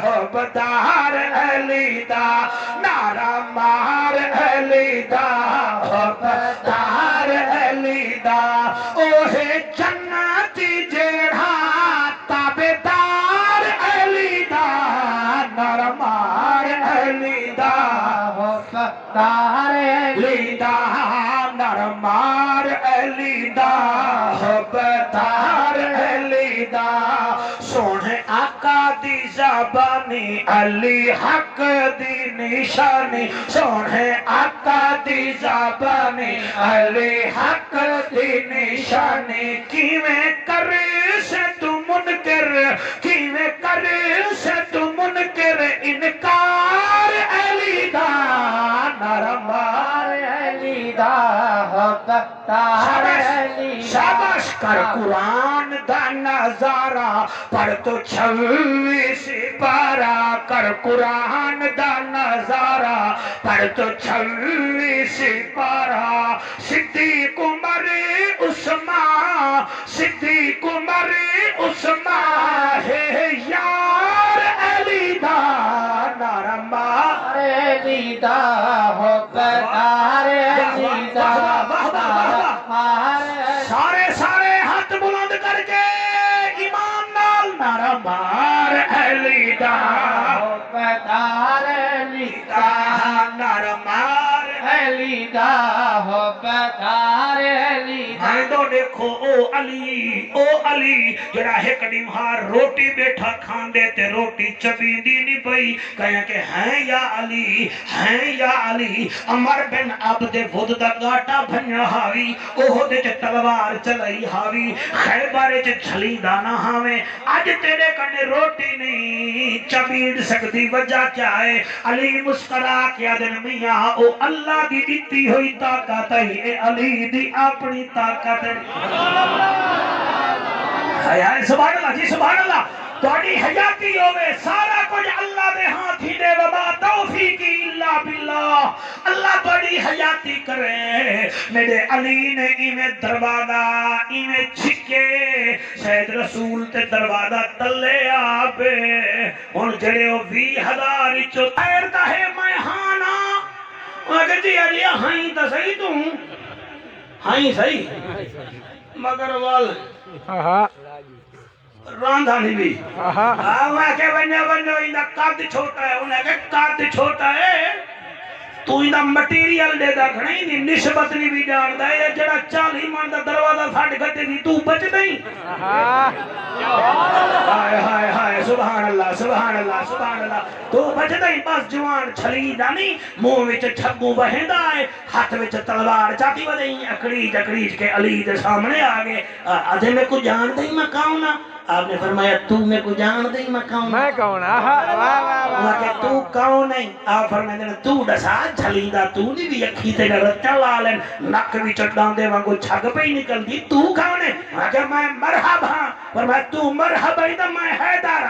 حبدار علی دا نرمار علی دا حبدار علی دا اوہ جنتی جیڑا تابدار علی دا نرمار علی دا حبدار علی دا نرمار علی دا حبدار علی دا سونے آقا دی زبانی علی حق دی نشانی سونے آقا دی زبانی علی حق دی نشانی کیویں کرے سے تو منکر کیویں کرے سے تو منکر انکار علی دا نرمار علی دا حبدار علی دا شاباش کر قرآن دا نظارہ پڑھ تو 26 پارا کر قرآن دا نظارہ پڑھ تو 26 پارا صدیق عمر عثمان صدیق عمر عثمان ہے یار علی دا نرمار علی دا حبدار علی دا سارے ہاتھ بلند کر کے ایمان نال نرمار علی دا حبدار علی دا نرمار علی دا حبدار علی دا تو دیکھو او علی جڑا ایک نمہار روٹی بیٹھا کھاندے تے روٹی چبی دی نہیں پئی کہیں کہ ہیں یا علی عمر بن عبد ود دا گاٹا بھنیا ہاوی اوہ دے چ تلوار چلائی ہاوی خیبر چ چھلی دانا ہاویں اج تیرے کنے روٹی نہیں چبیڑ سکتی وجہ کیا ہے علی مسکرا کیا دن میاں او اللہ دی دیتی ہوئی طاقت ہے اے علی دی اپنی طاقت ہے سبحان اللہ جی سبحان اللہ تھوڑی حیاتی ہوئے سارا کچھ اللہ دے ہاتھ ہی دے وما توفیقی الا باللہ اللہ بڑی حیاتی کرے میرے علی نے ایویں دروازہ ایویں چھکے شاید رسول تے دروازہ تلے آبے ہن جڑے او 20,000 چو خیر دا ہے میں ہانا مگر جی علی ہائیں تا صحیح تو ہائیں صحیح مگر وال راندھا نہیں بھی میں کہ بنو اندہ قد چھوٹا ہے انہیں کہ قد چھوٹا ہے تو اندہ مٹیریل دے دا کھڑیں دی نسبت نہیں بھی جان دا ہے جڑا 40 من دا دروازہ ساٹھ گھٹے دی تو بچ نہیں ہائے سبحان اللہ سبحان اللہ سبحان اللہ تو بچ نہیں بس جوان چھلی جانی منہ وچ چھگو بہندا ہے ہاتھ وچ تلوار چاٹی ودیں اکڑیج کے علی دے سامنے آگے ادھے میں کو جان دیں میں کہوں نا آپ نے فرمایا تو میں کو جان دیں میں کہوں
میں کہوں نا
کہ تو کہوں نہیں آپ فرمائے تو ڈسا چھلی دا تو نہیں بھی اکھی تے رچا لالن نک بھی چڑھان دے وانگو چھگ پہ ہی نکل دی تو کہوں نہیں کہ میں مرحب ہاں فرمایا تو مرحب ہی دا میں حیدار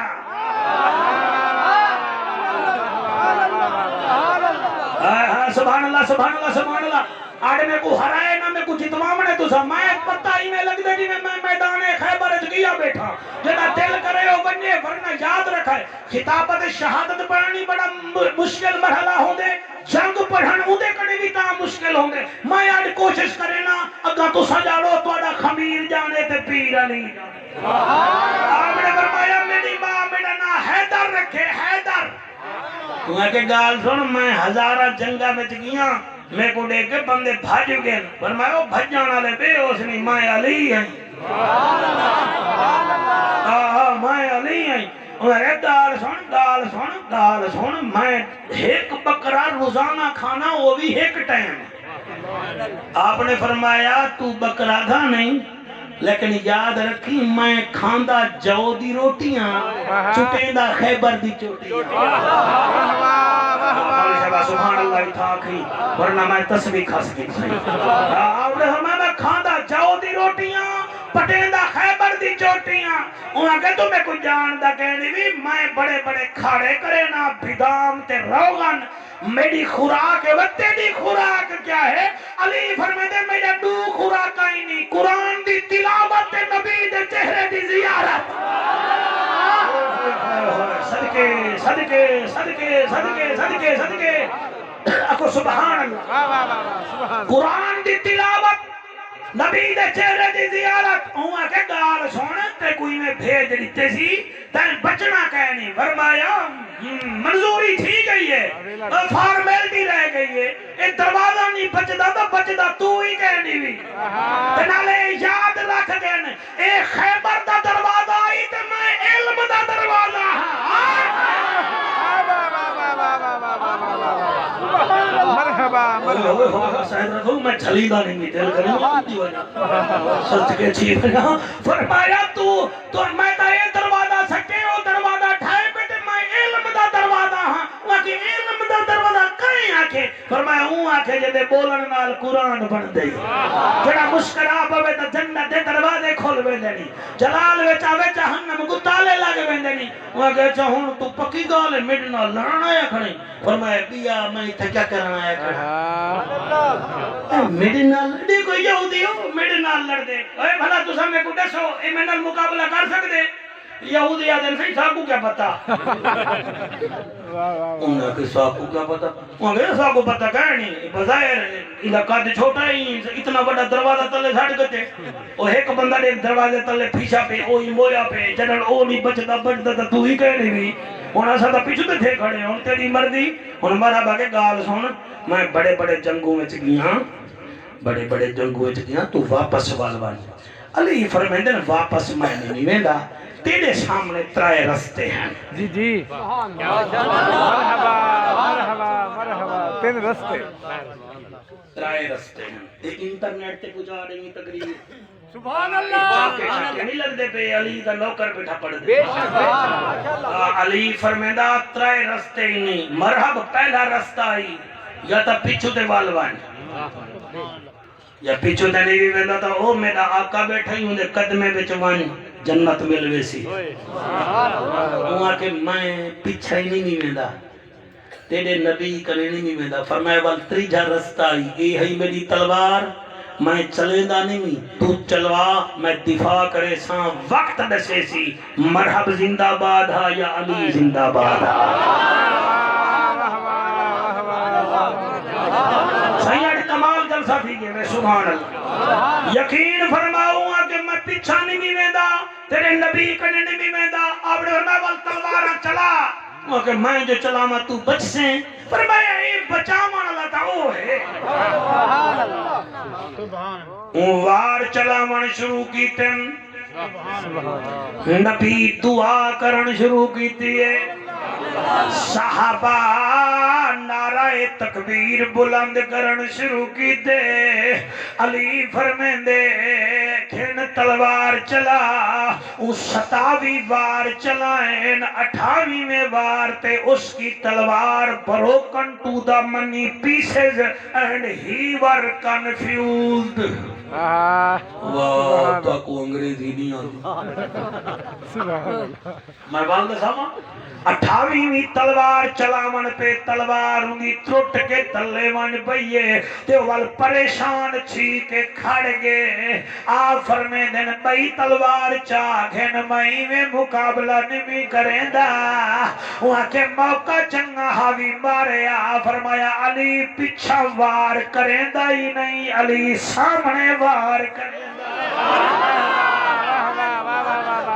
ہاں سبحان اللہ سبحان اللہ سبحان اللہ آڑے میں کو ہرائے نہ میں کو جتوا منے تو سا میں پتہ ہی میں لگ دے جی میں میدان خیبر اچ گیا بیٹھا جدا دل کرے ہو بننے ورنہ یاد رکھا ہے خطابت شہادت پڑھنی بڑا مشکل مرحلہ ہو دے جنگ پڑھن اودے کڑے بھی تا مشکل ہوں دے میں آج کوشش کرے نا اگا تو سجاڑو تو اڈا خمیر جانے تے پیر علی جانے آپ نے فرمایا میری ماں میرا نا حیدر رکھے حیدر تو ہے کہ گال سن میں ہزارہ جنگا میں گیا میں کو دیکھ کے بندے بھاج گئے فرمایا وہ بھج جانا لے بے اس نے میں علی ہیں میں علی ہیں میرے گال سن میں ایک بکرا روزانہ کھانا وہ بھی ایک ٹائم آپ نے فرمایا تو بکرا تھا نہیں لیکن یاد رکھی میں کھاندہ جو دی روٹیاں چٹیندہ خیبر دی چوٹیاں سبحان اللہ تھا کھی ورنہ میں تسبیح کھاس کی آپ نے فرمایا میں کھاندہ جو دی روٹیاں پٹیندہ خیبر دی چوٹیاں انہاں کہ تو میں کو جاندہ کہنی بھی میں بڑے بڑے کھاڑے کرے نا بدام تے روغن میری خوراک ہے وہ تیری خوراک کیا ہے علی فرمائے میرا دو خوراک آئی نہیں قرآن دی تلاوت نبی دے چہرے دی زیارت صدقے صدقے صدقے صدقے صدقے صدقے اکو سبحان اللہ قرآن دی تلاوت نبی دے چہرے دی زیارت اوہ کے گال سونے تے کوئی میں بھیج دیتے سی تین بچنا کہنی فرمایا منظوری تھی گئی ہے فارمیلٹی رہ گئی ہے ایک دروازہ نہیں بچدا تو بچدا تو ہی کہنی بھی تنالے یاد رکھ گئے اے خیبر دا دروازہ آئی تے میں علم دا دروازہ
مرحبا مرحبا
سید رکھو میں چھلیدہ نہیں دل کریں سچ کے چیئے فرمایا تو میں تا یہ دروازہ سکے وہ دروازہ ٹھائے بیٹے میں علم دا دروازہ ہاں وہاں کی علم دا دروازہ کہیں آکھے فرمایا ہوں آکھے جدے بولن نال قرآن بن دے جڑا مشکرہ پوے تا جنت دے دروازے کھول بے دینی جلال ویچا ویچا ہنم گتالے لگے بے دینی وہاں کہ چاہوں تو پکی گالے میڈنا لڑنا یا کھڑی فرمایا بیا میں تھا کیا کرنا ہے میرے نال لڑے کوئی یہودی ہو میرے نال لڑ دے اے بھلا تو سامنے کو دسو اے میں نال مقابلہ کر سکتے یہودی آدم سے صاحب کیا پتا انہاں کے صاحب کو کیا پتا انہاں کے صاحب کو پتا کہنی بظاہر علاقہ دے چھوٹا ہی اتنا بڑا دروازہ تلے ساڑ گتے وہ ایک بندہ نے دروازے تلے پیچھا پہ اوہی مویا پہ جنرل او نہیں بچتا تا تو ہی کہنی بھی انہاں ساتھا پیچھو تے تھے کھڑے ہوں تیری مردی انہاں مارا باقے گال سن میں بڑے بڑے جنگوں میں چکیاں بڑے بڑے جنگوں میں چکیاں تو واپس والوان علی فرمیندے واپس میں نہیں ویندہ تیرے سامنے ترائے رستے ہیں
جی جی مرحبا مرحبا مرحبا تین رستے
ترائے رستے ہیں ایک انٹرنیٹ تے پجا رہی تقریر
سبحان اللہ
نہیں لگ دے پہ علی دا نوکر بیٹھا پڑھ دے علی فرمیندہ ترائے رستے ہی نہیں مرحب پہلا رستہ آئی یا تا پیچھو تے والوان یا پیچھو تے نہیں بھی ویندہ تا او میرا آقا بیٹھا ہی ہوں دے قدمے بچوان جنت ملوے سی وہاں کہ میں پیچھا ہی نہیں ویندہ تیرے نبی کرے نہیں ویندہ فرمایا وال تریجا رستہ آئی اے ہی میری تلوار میں چلیندہ نہیں تو چلوا میں دفاع کرے ساں وقت دسے سی مرحب زندہ باد ہا یا علی زندہ باد ہا سیاڑ کمال جلسہ تھی گئے میں سبحان اللہ یقین فرماؤں کہ میں پیچھا نہیں ویندہ تیرے نبی کنے نہیں ویندہ آپ نے فرمایا وال تلوارہ چلا کہ میں جو چلاما تو بچ سے فرمایا اے بچامان اللہ تا وہ ہے وار چلامان شروع کی تن نبی دعا کرن شروع کی تیئے صحابہ نعرہ تکبیر بلند کرن شروع کی دے علی فرمیندے کھن تلوار چلا اس 27 بار چلائیں 28 میں بار تے اس کی تلوار broken to the many pieces and he were confused واہ تو کو انگریزی نہیں آتی
سبحان اللہ
میں بات دساواں 28ویں تلوار چلاون پہ تلوار دی ٹوٹ کے تلے ون پئیے تے ول پریشان چھی کے کھڑ گئے آ فرمے دن بئی تلوار چاکھن مئی میں مقابلہ نہیں کریندا وہاں کے موقع چنگا حاوی ماریا فرمایا علی پیچھا وار کریندا ہی نہیں علی سامنے وار کریندا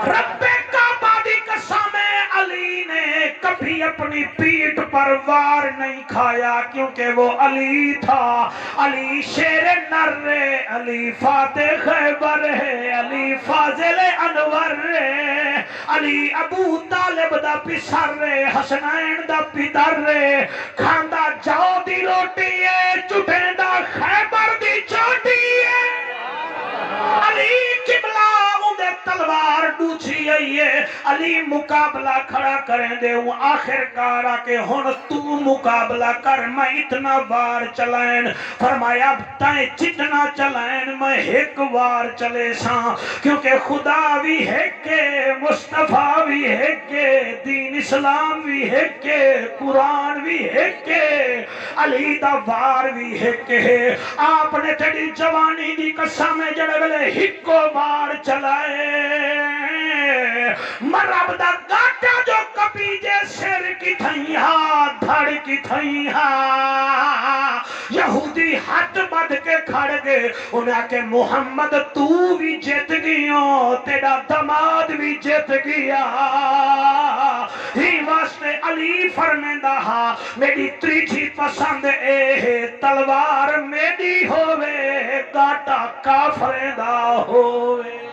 رب کعبہ دی قسم علی نے کبھی اپنی پیٹھ پر وار نہیں کھایا کیونکہ وہ علی تھا علی شیر نر ہے علی فاتح خیبر ہے علی فاضل انور ہے علی ابو طالب دا پسر ہے حسنین دا پتر ہے کھاندا جاؤ دی روٹی ہے چٹیندا خیبر دی چوٹی ہے علی قبلہ اندے تلوار ڈوچھی آئی ہے علی مقابلہ کھڑا کریں دے ہوں آخر کارا کہ ہن تو مقابلہ کر میں اتنا وار چلائن فرمایا تائیں جتنا چلائن میں ایک وار چلے ساں کیونکہ خدا بھی ہے کہ مصطفیٰ بھی ہے کہ دین اسلام بھی ہے کہ قرآن بھی ہے کہ علی دا وار بھی ہے کہ آپ نے تیری جوانی دی قسم جڑگلے ہکو وار چلائے مرب دا گاٹا جو کبھی جے سر کی تھئیہا دھڑ کی تھئیہا یہودی ہاتھ بد کے کھڑ گئے انہیں کہ محمد تو بھی جیت گیوں تیرا دماد بھی جیت گیا ہی واسطے علی فرمیندہ ہاں میری تریجی پسند اے تلوار میری ہوئے گاٹا کافریں دا ہوئے